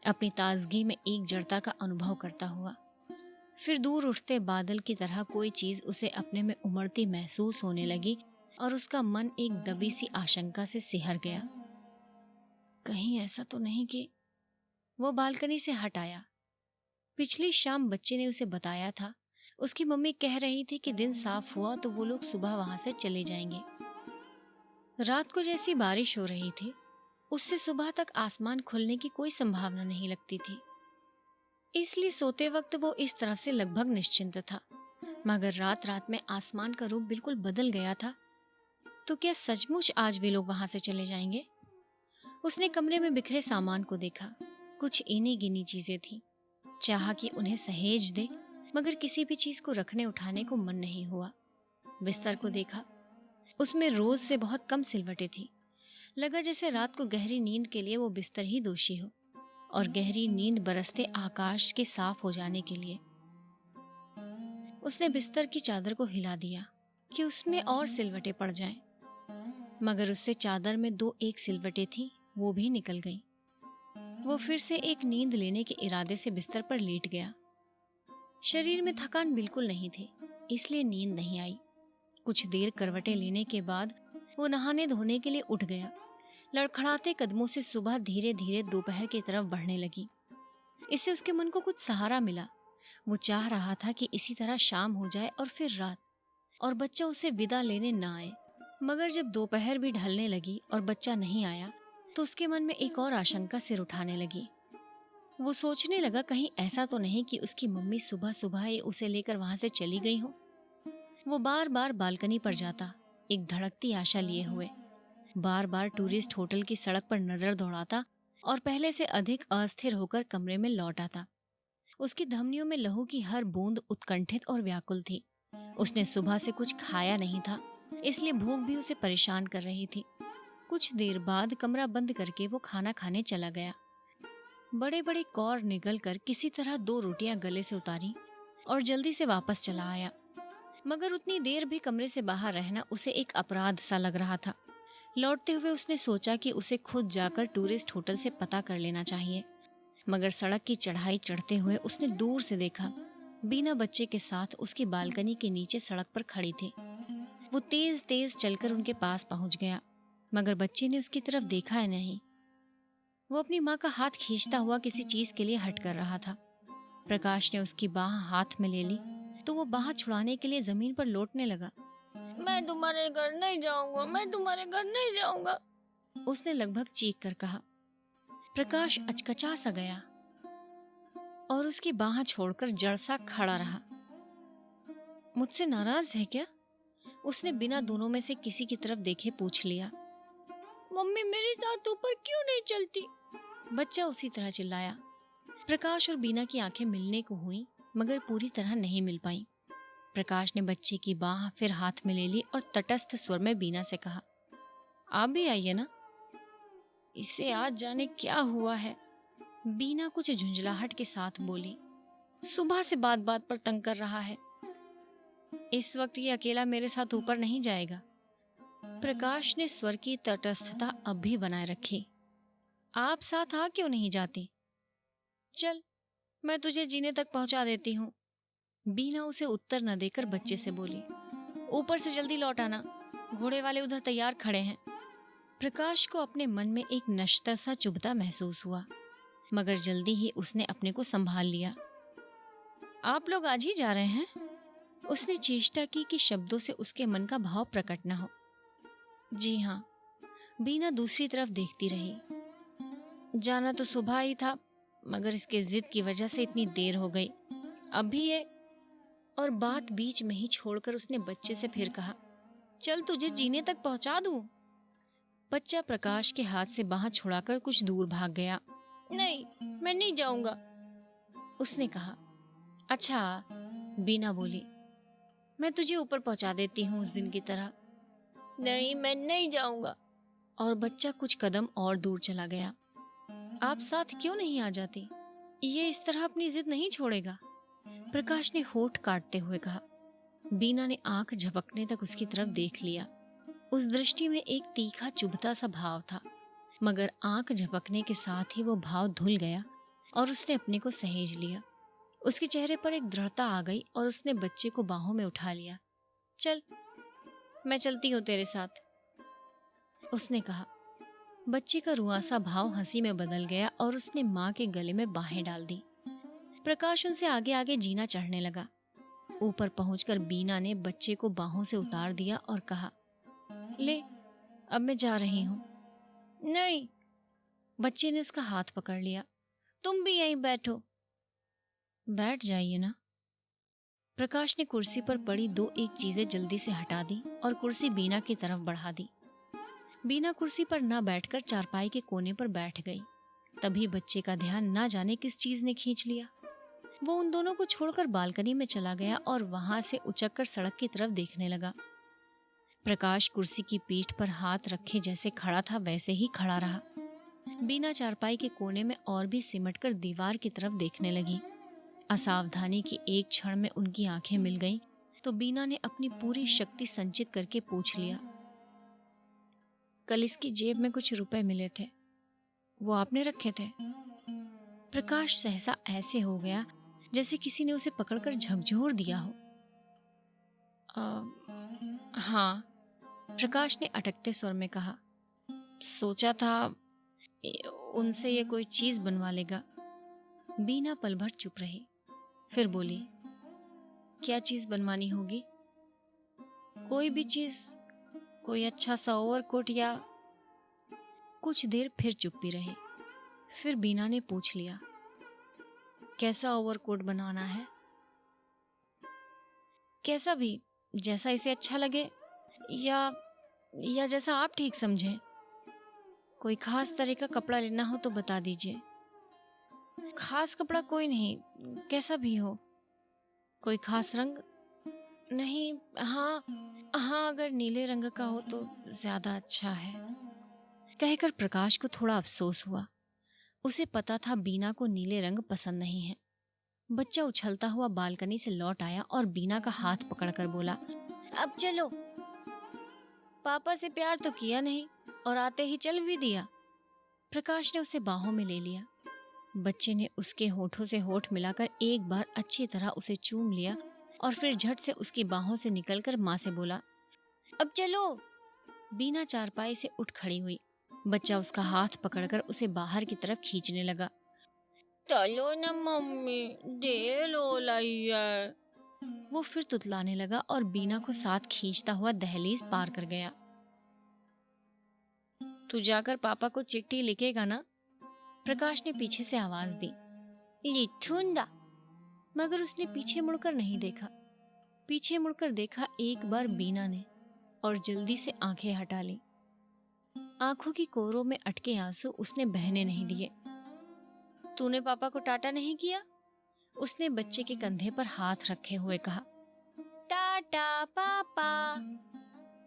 अपनी ताजगी में एक जड़ता का अनुभव करता हुआ। फिर दूर उठते बादल की तरह कोई चीज उसे अपने में उमड़ती महसूस होने लगी और उसका मन एक दबी सी आशंका से सिहर गया। कहीं ऐसा तो नहीं कि। वो बालकनी से हट आया। पिछली शाम बच्चे ने उसे बताया था, उसकी मम्मी कह रही थी कि दिन साफ हुआ तो वो लोग सुबह वहां से चले जाएंगे। रात को जैसी बारिश हो रही थी, उससे सुबह तक आसमान खुलने की कोई संभावना नहीं लगती थी, इसलिए सोते वक्त वो इस तरफ से लगभग निश्चिंत था। मगर रात रात में आसमान का रूप बिल्कुल बदल गया था। तो क्या सचमुच आज वे लोग वहां से चले जाएंगे? उसने कमरे में बिखरे सामान को देखा। कुछ इनी गिनी चीजें थी। चाहा कि उन्हें सहेज दे, मगर किसी भी चीज को रखने उठाने को मन नहीं हुआ। बिस्तर को देखा, उसमें रोज से बहुत कम सिलवटें थी। लगा जैसे रात को गहरी नींद के लिए वो बिस्तर ही दोषी हो। और गहरी नींद बरसते आकाश के साफ हो जाने के लिए। उसने बिस्तर की चादर को हिला दिया कि उसमें और सिलवटें पड़ जाएं, मगर उससे चादर में 2-1 सिलवटें थी, वो भी निकल गईं। वो फिर से एक नींद लेने के इरादे से बिस्तर पर लेट गया। शरीर में थकान बिल्कुल नहीं थी, इसलिए नींद नहीं आई। कुछ देर करवटें लेने के बाद वो नहाने धोने के लिए उठ गया। लड़खड़ाते कदमों से सुबह धीरे धीरे दोपहर की तरफ बढ़ने लगी। इससे उसके मन को कुछ सहारा मिला। वो चाह रहा था कि इसी तरह शाम हो जाए और फिर रात, और बच्चा उसे विदा लेने ना आए। मगर जब दोपहर भी ढलने लगी और बच्चा नहीं आया, तो उसके मन में एक और आशंका सिर उठाने लगी। वो सोचने लगा, कहीं ऐसा तो नहीं कि उसकी मम्मी सुबह सुबह ही उसे लेकर वहां से चली गई हो। वो बार बार बालकनी पर जाता, एक धड़कती आशा लिए हुए। बार बार टूरिस्ट होटल की सड़क पर नजर दौड़ाता और पहले से अधिक अस्थिर होकर कमरे में लौट आता। उसकी धमनियों में लहू की हर बूंद उत्कंठित और व्याकुल थी। उसने सुबह से कुछ खाया नहीं था, इसलिए भूख भी उसे परेशान कर रही थी। कुछ देर बाद कमरा बंद करके वो खाना खाने चला गया। बड़े बड़े कौर निगल कर किसी तरह 2 रोटियां गले से उतारी और जल्दी से वापस चला आया। मगर उतनी देर भी कमरे से बाहर रहना उसे एक अपराध सा लग रहा था। लौटते हुए उसने सोचा कि उसे खुद जाकर टूरिस्ट होटल से पता कर लेना चाहिए। मगर सड़क की चढ़ाई चढ़ते हुए उसने दूर से देखा, बीना बच्चे के साथ उसकी बालकनी के नीचे सड़क पर खड़ी थी। वो तेज तेज चलकर उनके पास पहुंच गया, मगर बच्चे ने उसकी तरफ देखा ही नहीं। वो अपनी माँ का हाथ खींचता हुआ किसी चीज के लिए हट कर रहा था। प्रकाश ने उसकी बाह हाथ में ले ली तो वो बाह छुड़ाने के लिए जमीन पर लौटने लगा। मैं तुम्हारे घर नहीं जाऊंगा, मैं तुम्हारे घर नहीं जाऊंगा, उसने लगभग चीख कर कहा। प्रकाश अचकचा सा गया और उसकी बाह छोड़कर जड़ सा खड़ा रहा। मुझसे नाराज है क्या? उसने बिना दोनों में से किसी की तरफ देखे पूछ लिया। मम्मी मेरे साथ ऊपर क्यों नहीं चलती? बच्चा उसी तरह चिल्लाया। प्रकाश और बीना की आंखें मिलने को हुई, मगर पूरी तरह नहीं मिल पाई। प्रकाश ने बच्चे की बाह फिर हाथ में ले ली और तटस्थ स्वर में बीना से कहा, आप भी आइए ना, इसे आज जाने क्या हुआ है। बीना कुछ झुंझलाहट के साथ बोली, सुबह से बात बात पर तंग कर रहा है। इस वक्त ये अकेला मेरे साथ ऊपर नहीं जाएगा। प्रकाश ने स्वर की तटस्थता अब भी बनाए रखी। आप साथ आ क्यों नहीं जाती? चल, मैं तुझे जीने तक पहुंचा देती हूँ। बीना उसे उत्तर न देकर बच्चे से बोली, ऊपर से जल्दी लौट आना, घोड़े वाले उधर तैयार खड़े हैं। प्रकाश को अपने मन में एक नश्तर सा चुभता महसूस हुआ, मगर जल्दी ही उसने अपने को संभाल लिया। आप लोग आज ही जा रहे हैं? उसने चेष्टा की कि शब्दों से उसके मन का भाव प्रकट न हो। जी हाँ, बीना दूसरी तरफ देखती रही। जाना तो सुबह ही था, मगर इसके जिद की वजह से इतनी देर हो गई। अभी ये, और बात बीच में ही छोड़कर उसने बच्चे से फिर कहा, चल तुझे जीने तक पहुंचा दूं। बच्चा प्रकाश के हाथ से बाह छुड़ाकर कुछ दूर भाग गया। नहीं, मैं नहीं जाऊंगा, उसने कहा। अच्छा, बीना बोली, मैं तुझे ऊपर पहुंचा देती हूँ उस दिन की तरह। नहीं, मैं नहीं जाऊंगा। और बच्चा कुछ कदम और दूर चला गया। आप साथ क्यों नहीं आ जाती? ये इस तरह अपनी जिद नहीं छोड़ेगा, प्रकाश ने होठ काटते हुए कहा। बीना ने आंख झपकने तक उसकी तरफ देख लिया। उस दृष्टि में एक तीखा चुभता सा भाव था, मगर आंख झपकने के साथ ही वो भाव धुल गया और उसने अपने को सहेज लिया। उसके चेहरे पर एक दृढ़ता आ गई और उसने बच्चे को बाहों में उठा लिया। चल, मैं चलती हूँ तेरे साथ, उसने कहा। बच्चे का रुआसा भाव हंसी में बदल गया और उसने माँ के गले में बाहें डाल दी। प्रकाश उनसे आगे आगे जीना चढ़ने लगा। ऊपर पहुंचकर बीना ने बच्चे को बाहों से उतार दिया और कहा, ले, अब मैं जा रही हूँ। नहीं, बच्चे ने उसका हाथ पकड़ लिया। तुम भी यहीं बैठो। बैठ जाइए ना। प्रकाश ने कुर्सी पर पड़ी 2-1 चीजें जल्दी से हटा दी और कुर्सी बीना की तरफ बढ़ा दी। बीना कुर्सी पर न बैठकर चारपाई के कोने पर बैठ गई। तभी बच्चे का ध्यान न जाने किस चीज ने खींच लिया। वो उन दोनों को छोड़कर बालकनी में चला गया और वहां से उचककर सड़क की तरफ देखने लगा। प्रकाश कुर्सी की पीठ पर हाथ रखे जैसे खड़ा था वैसे ही खड़ा रहा। बीना चारपाई के कोने में और भी सिमटकर दीवार की तरफ देखने लगी। असावधानी की एक क्षण में उनकी आंखें मिल गईं, तो बीना ने अपनी पूरी शक्ति संचित करके पूछ लिया, कल इसकी जेब में कुछ रुपए मिले थे, वो आपने रखे थे? प्रकाश सहसा ऐसे हो गया जैसे किसी ने उसे पकड़कर झकझोर दिया हो। हाँ, प्रकाश ने अटकते स्वर में कहा। सोचा था उनसे ये कोई चीज बनवा लेगा। बीना पल भर चुप रही, फिर बोली, क्या चीज बनवानी होगी? कोई भी चीज, कोई अच्छा सा ओवरकोट या। कुछ देर फिर चुप्पी रही, फिर बीना ने पूछ लिया, कैसा ओवरकोट बनाना है? कैसा भी, जैसा इसे अच्छा लगे या जैसा आप ठीक समझें। कोई खास तरह का कपड़ा लेना हो तो बता दीजिए। खास कपड़ा कोई नहीं, कैसा भी हो। कोई खास रंग? नहीं, हाँ अगर नीले रंग का हो तो ज्यादा अच्छा है। कहकर प्रकाश को थोड़ा अफसोस हुआ। उसे पता था बीना को नीले रंग पसंद नहीं है। बच्चा उछलता हुआ बालकनी से लौट आया और बीना का हाथ पकड़कर बोला, अब चलो। पापा से प्यार तो किया नहीं और आते ही चल भी दिया। प्रकाश ने उसे बाहों में ले लिया। बच्चे ने उसके होठों से होठ मिलाकर एक बार अच्छी तरह उसे चूम लिया और फिर झट से उसकी बाहों से निकलकर माँ से बोला, अब चलो। बीना चारपाई से उठ खड़ी हुई। बच्चा उसका हाथ पकड़कर उसे बाहर की तरफ खींचने लगा। चलो न मम्मी, दे लो लाइया। वो फिर तुतलाने लगा और बीना को साथ खींचता हुआ दहलीज पार कर गया। तू जाकर पापा को चिट्ठी लिखेगा ना? प्रकाश ने पीछे से आवाज दी। लिखूंगा। मगर उसने पीछे मुड़कर नहीं देखा। पीछे मुड़कर देखा एक बार बीना ने और जल्दी से आंखें हटा ली। आंखों की कोरों में अटके आंसू उसने बहने नहीं दिए। तूने पापा को टाटा नहीं किया? उसने बच्चे के कंधे पर हाथ रखे हुए कहा। टाटा पापा।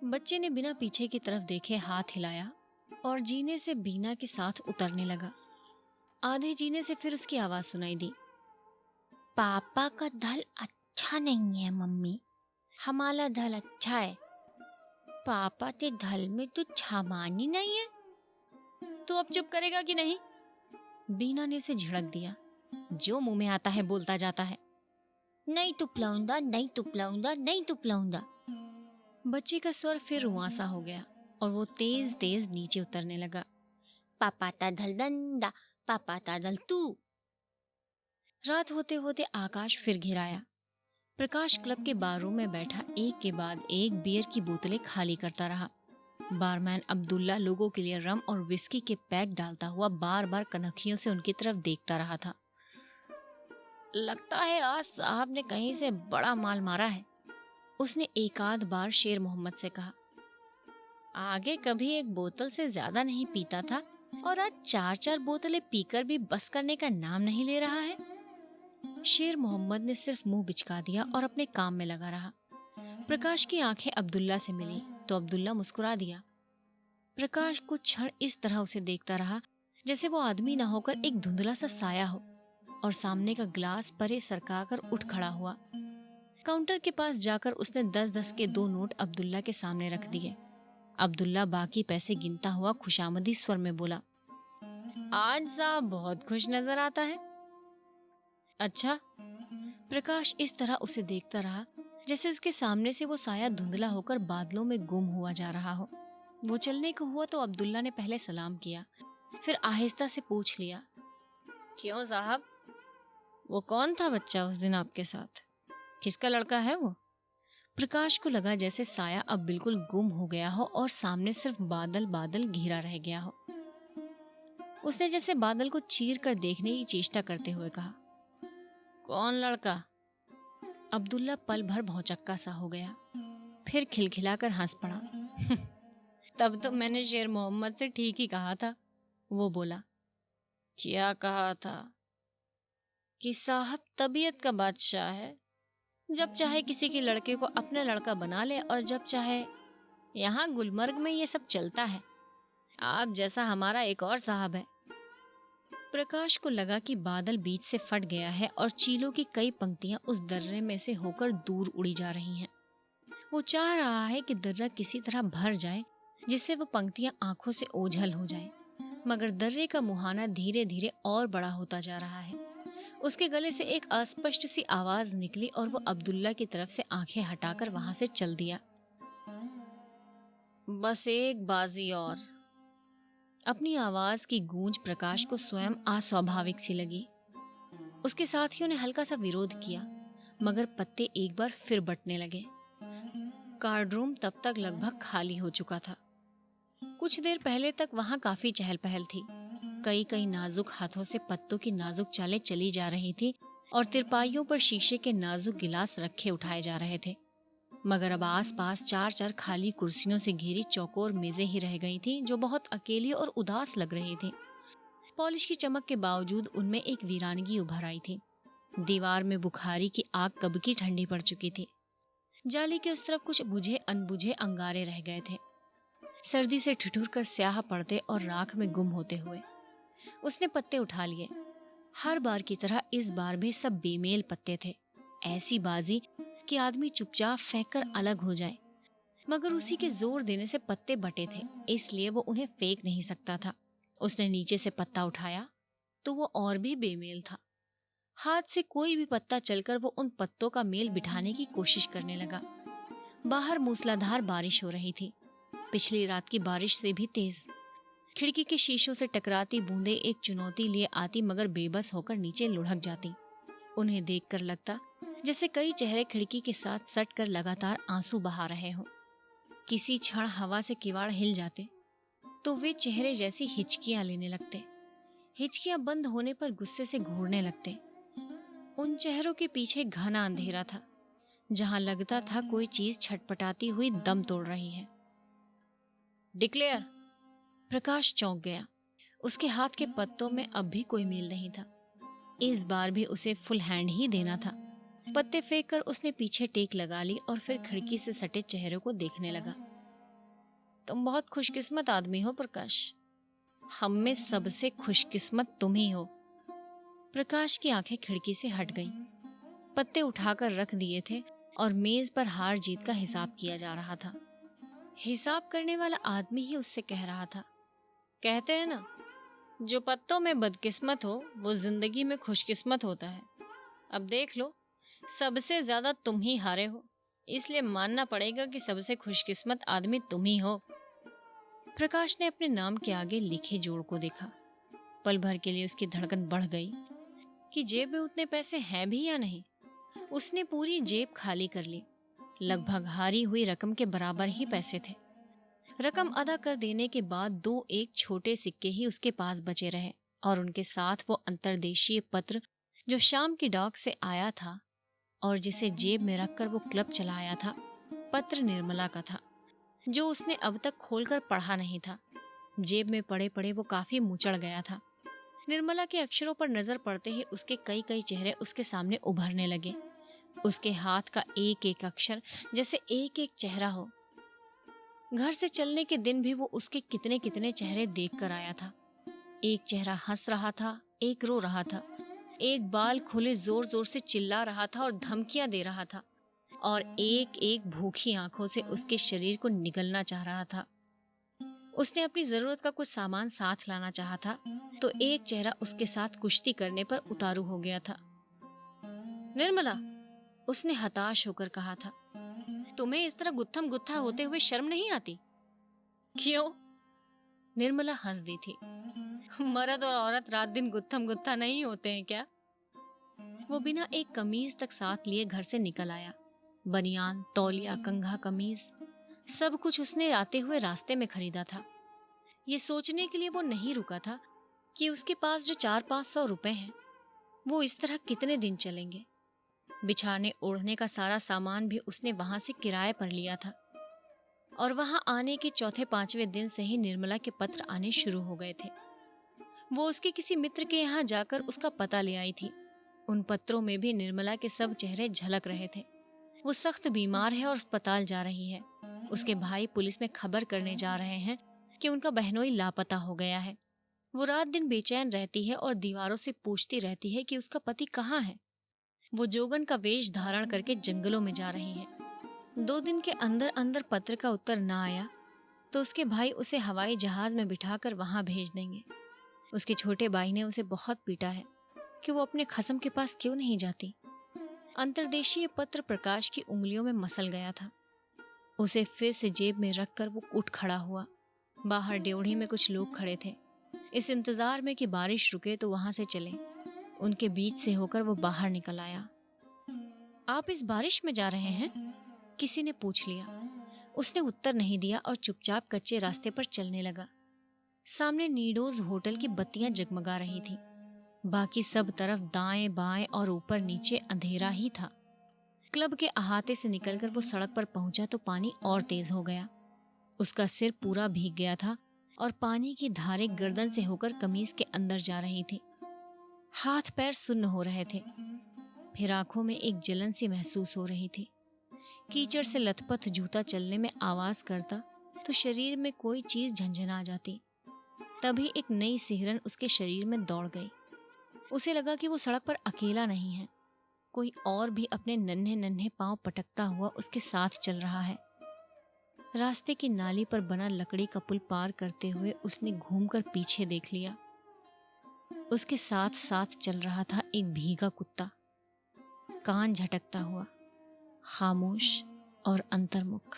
बच्चे ने बिना पीछे की तरफ देखे हाथ हिलाया और जीने से बीना के साथ उतरने लगा। आधे जीने से फिर उसकी आवाज सुनाई दी। पापा का धल अच्छा नहीं है मम्मी, हमारा धल अच्छा है। पापा के धल में तो छामानी नहीं है। तू अब चुप करेगा कि नहीं? बीना ने उसे झिड़क दिया। जो मुंह में आता है बोलता जाता है। नहीं तुपलाऊंगा, नहीं तुपलाऊंगा, नहीं तुपलाऊंगा। बच्चे का स्वर फिर रुआंसा हो गया और वो तेज तेज नीचे उतरने लगा। पापा ता धल दंदा, पापा ता धल तू। रात होते होते आकाश फिर घिराया। प्रकाश क्लब के बाररूम में बैठा एक के बाद एक बियर की बोतलें खाली करता रहा। बारमैन अब्दुल्ला लोगों के लिए रम और विस्की के पैक डालता हुआ बार बार कनखियों से उनकी तरफ देखता रहा था। लगता है आज साहब ने कहीं से बड़ा माल मारा है, उसने एकाध बार शेर मोहम्मद से कहा। आगे कभी एक बोतल से ज्यादा नहीं पीता था और आज 4-4 बोतलें पीकर भी बस करने का नाम नहीं ले रहा है। शेर मोहम्मद ने सिर्फ मुंह बिचका दिया और अपने काम में लगा रहा। प्रकाश की आंखें अब्दुल्ला से मिली तो अब्दुल्ला मुस्कुरा दिया। प्रकाश कुछ क्षण इस तरह उसे देखता रहा जैसे वो आदमी न होकर एक धुंधला सा साया हो, और सामने का गिलास परे सरकाकर उठ खड़ा हुआ। काउंटर के पास जाकर उसने 10-10 के 2 नोट अब्दुल्ला के सामने रख दिए। अब्दुल्ला बाकी पैसे गिनता हुआ खुशामदी स्वर में बोला, आज साहब बहुत खुश नजर आता है। अच्छा। प्रकाश इस तरह उसे देखता रहा जैसे उसके सामने से वो साया धुंधला होकर बादलों में गुम हुआ जा रहा हो। वो चलने को हुआ तो अब्दुल्ला ने पहले सलाम किया, फिर आहिस्ता से पूछ लिया, क्यों साहब, वो कौन था बच्चा उस दिन आपके साथ? किसका लड़का है वो? प्रकाश को लगा जैसे साया अब बिल्कुल गुम हो गया हो और सामने सिर्फ बादल बादल घिरा रह गया हो। उसने जैसे बादल को चीर कर देखने की चेष्टा करते हुए कहा, कौन लड़का? अब्दुल्ला पल भर भौचक्का सा हो गया, फिर खिलखिलाकर हंस पड़ा। तब तो मैंने शेर मोहम्मद से ठीक ही कहा था। वो बोला, क्या कहा था? कि साहब तबीयत का बादशाह है, जब चाहे किसी के लड़के को अपना लड़का बना ले और जब चाहे। यहाँ गुलमर्ग में ये सब चलता है। आप जैसा हमारा एक और साहब है, प्रकाश को लगा कि बादल बीच से फट गया है और चीलों की कई पंक्तियां उस दर्रे में से होकर दूर उड़ी जा रही हैं। वो चाह रहा है कि दर्रा किसी तरह भर जाए जिससे वो पंक्तियां आंखों से ओझल हो जाएं। मगर दर्रे का मुहाना धीरे धीरे और बड़ा होता जा रहा है। उसके गले से एक अस्पष्ट सी आवाज निकली और वो अब्दुल्ला की तरफ से आंखें हटाकर वहां से चल दिया। बस एक बाजी और। अपनी आवाज की गूंज प्रकाश को स्वयं अस्वाभाविक सी लगी। उसके साथियों ने हल्का सा विरोध किया, मगर पत्ते एक बार फिर बंटने लगे। कार्डरूम तब तक लगभग खाली हो चुका था। कुछ देर पहले तक वहां काफी चहल पहल थी। कई कई नाजुक हाथों से पत्तों की नाजुक चालें चली जा रही थी और तिरपाइयों पर शीशे के नाजुक गिलास रखे उठाए जा रहे थे। मगर अब आसपास चार चार खाली कुर्सियों से घिरी चौकोर मेजें ही रह गई थी, जो बहुत अकेली और उदास लग रही थी। पॉलिश की चमक के बावजूद उनमें एक वीरानगी उभर आई थी। दीवार में बुखारी की आग कब की ठंडी पड़ चुकी थी। जाली के उस तरफ कुछ बुझे अनबुझे अंगारे रह गए थे, सर्दी से ठिठुर कर स्याह पड़ते और राख में गुम होते हुए। उसने पत्ते उठा लिए। हर बार की तरह इस बार भी सब बेमेल पत्ते थे। ऐसी बाजी कि आदमी चुपचाप फेंक कर अलग हो जाए, मगर उसी के जोर देने से पत्ते बटे थे, इसलिए वो उन्हें फेंक नहीं सकता था। उसने नीचे से पत्ता उठाया तो वो और भी बेमेल था। हाथ से कोई भी पत्ता चलकर वो उन पत्तों का मेल बिठाने की कोशिश करने लगा। बाहर मूसलाधार बारिश हो रही थी, पिछली रात की बारिश से भी तेज। खिड़की के शीशों से टकराती बूंदें एक चुनौती लिए आती, मगर बेबस होकर नीचे लुढ़क जाती। उन्हें देखकर लगता जैसे कई चेहरे खिड़की के साथ सट कर लगातार आंसू बहा रहे हों। किसी क्षण हवा से किवाड़ हिल जाते तो वे चेहरे जैसी हिचकियां लेने लगते। हिचकियां बंद होने पर गुस्से से घूरने लगते। उन चेहरों के पीछे घना अंधेरा था, जहां लगता था कोई चीज छटपटाती हुई दम तोड़ रही है। डिक्लेयर। प्रकाश चौंक गया। उसके हाथ के पत्तों में अब भी कोई मेल नहीं था। इस बार भी उसे फुल हैंड ही देना था। पत्ते फेंक कर उसने पीछे टेक लगा ली और फिर खिड़की से सटे चेहरों को देखने लगा। तुम बहुत खुशकिस्मत आदमी हो प्रकाश। हम में सबसे खुशकिस्मत तुम ही हो। प्रकाश की आंखें खिड़की से हट गईं। पत्ते उठाकर रख दिए थे और मेज पर हार जीत का हिसाब किया जा रहा था। हिसाब करने वाला आदमी ही उससे कह रहा था, कहते हैं ना, जो पत्तों में बदकिस्मत हो वो जिंदगी में खुशकिस्मत होता है। अब देख लो, सबसे ज्यादा तुम ही हारे हो, इसलिए मानना पड़ेगा कि सबसे खुशकिस्मत आदमी तुम ही हो। प्रकाश ने अपने नाम के आगे लिखे जोड़ को देखा। पल भर के लिए उसकी धड़कन बढ़ गई कि जेब में उतने पैसे हैं भी या नहीं। उसने पूरी जेब खाली कर ली। लगभग हारी हुई रकम के बराबर ही पैसे थे। रकम अदा कर देने के बाद दो एक छोटे सिक्के ही उसके पास बचे रहे और उनके साथ वो अंतर्देशीय पत्र जो शाम की डाक से आया था और जिसे जेब में रखकर वो क्लब चलाया था। पत्र निर्मला का था, जो उसने अब तक खोलकर पढ़ा नहीं था। जेब में पड़े पड़े वो काफी मुचड़ गया था। निर्मला के अक्षरों पर नजर पड़ते ही उसके कई कई चेहरे उसके सामने उभरने लगे। उसके हाथ का एक एक अक्षर जैसे एक एक चेहरा हो। घर से चलने के दिन भी वो उसके कितने कितने चेहरे देख कर आया था। एक चेहरा हंस रहा था, एक रो रहा था, एक बाल खुले जोर जोर से चिल्ला रहा था और धमकियां दे रहा था, और एक एक भूखी आंखों से उसके शरीर को निगलना चाह रहा था। उसने अपनी जरूरत का कुछ सामान साथ लाना चाहा था तो एक चेहरा उसके साथ कुश्ती करने पर उतारू हो गया था। निर्मला, उसने हताश होकर कहा था, तुम्हें इस तरह गुत्थम गुत्था होते हुए शर्म नहीं आती? क्यों? निर्मला हंस दी थी। मर्द और औरत रात दिन गुत्थम गुत्था नहीं होते हैं क्या? वो बिना एक कमीज तक साथ लिए घर से निकल आया। बनियान, तौलिया, कंघा, कमीज, सब कुछ उसने आते हुए रास्ते में खरीदा था। ये सोचने के लिए वो नहीं रुका था कि उसके पास जो 400-500 रुपए हैं वो इस तरह कितने दिन चलेंगे। बिछाने ओढ़ने का सारा सामान भी उसने वहां से किराए पर लिया था और वहां आने के चौथे पांचवें दिन से ही निर्मला के पत्र आने शुरू हो गए थे। वो उसके किसी मित्र के यहाँ जाकर उसका पता ले आई थी। उन पत्रों में भी निर्मला के सब चेहरे झलक रहे थे। वो सख्त बीमार है और अस्पताल जा रही है। उसके भाई पुलिस में खबर करने जा रहे हैं कि उनका बहनोई लापता हो गया है। वो रात दिन बेचैन रहती है और दीवारों से पूछती रहती है कि उसका पति कहाँ है। वो जोगन का वेश धारण करके जंगलों में जा रही है। 2 दिन के अंदर अंदर पत्र का उत्तर ना आया तो उसके भाई उसे हवाई जहाज में बिठाकर वहां भेज देंगे। उसके छोटे भाई ने उसे बहुत पीटा है कि वो अपने खसम के पास क्यों नहीं जाती। अंतर्देशीय पत्र प्रकाश की उंगलियों में मसल गया था। उसे फिर से जेब में रखकर वो उठ खड़ा हुआ। बाहर ड्योढ़ी में कुछ लोग खड़े थे, इस इंतजार में कि बारिश रुके तो वहां से चले। उनके बीच से होकर वो बाहर निकल आया। आप इस बारिश में जा रहे हैं? किसी ने पूछ लिया। उसने उत्तर नहीं दिया और चुपचाप कच्चे रास्ते पर चलने लगा। सामने नीडोज होटल की बत्तियां जगमगा रही थी। बाकी सब तरफ दाएं बाएं और ऊपर नीचे अंधेरा ही था। क्लब के अहाते से निकलकर वो सड़क पर पहुंचा तो पानी और तेज हो गया। उसका सिर पूरा भीग गया था और पानी की धारें गर्दन से होकर कमीज के अंदर जा रही थी। हाथ पैर सुन्न हो रहे थे। फिर आंखों में एक जलन सी महसूस हो रही थी। कीचड़ से लथपथ जूता चलने में आवाज करता तो शरीर में कोई चीज झंझना जाती। तभी एक नई सिहरन उसके शरीर में दौड़ गई। उसे लगा कि वो सड़क पर अकेला नहीं है, कोई और भी अपने नन्हे नन्हे पांव पटकता हुआ उसके साथ चल रहा है। रास्ते की नाली पर बना लकड़ी का पुल पार करते हुए उसने घूमकर पीछे देख लिया। उसके साथ साथ चल रहा था एक भीगा कुत्ता, कान झटकता हुआ, खामोश और अंतर्मुख।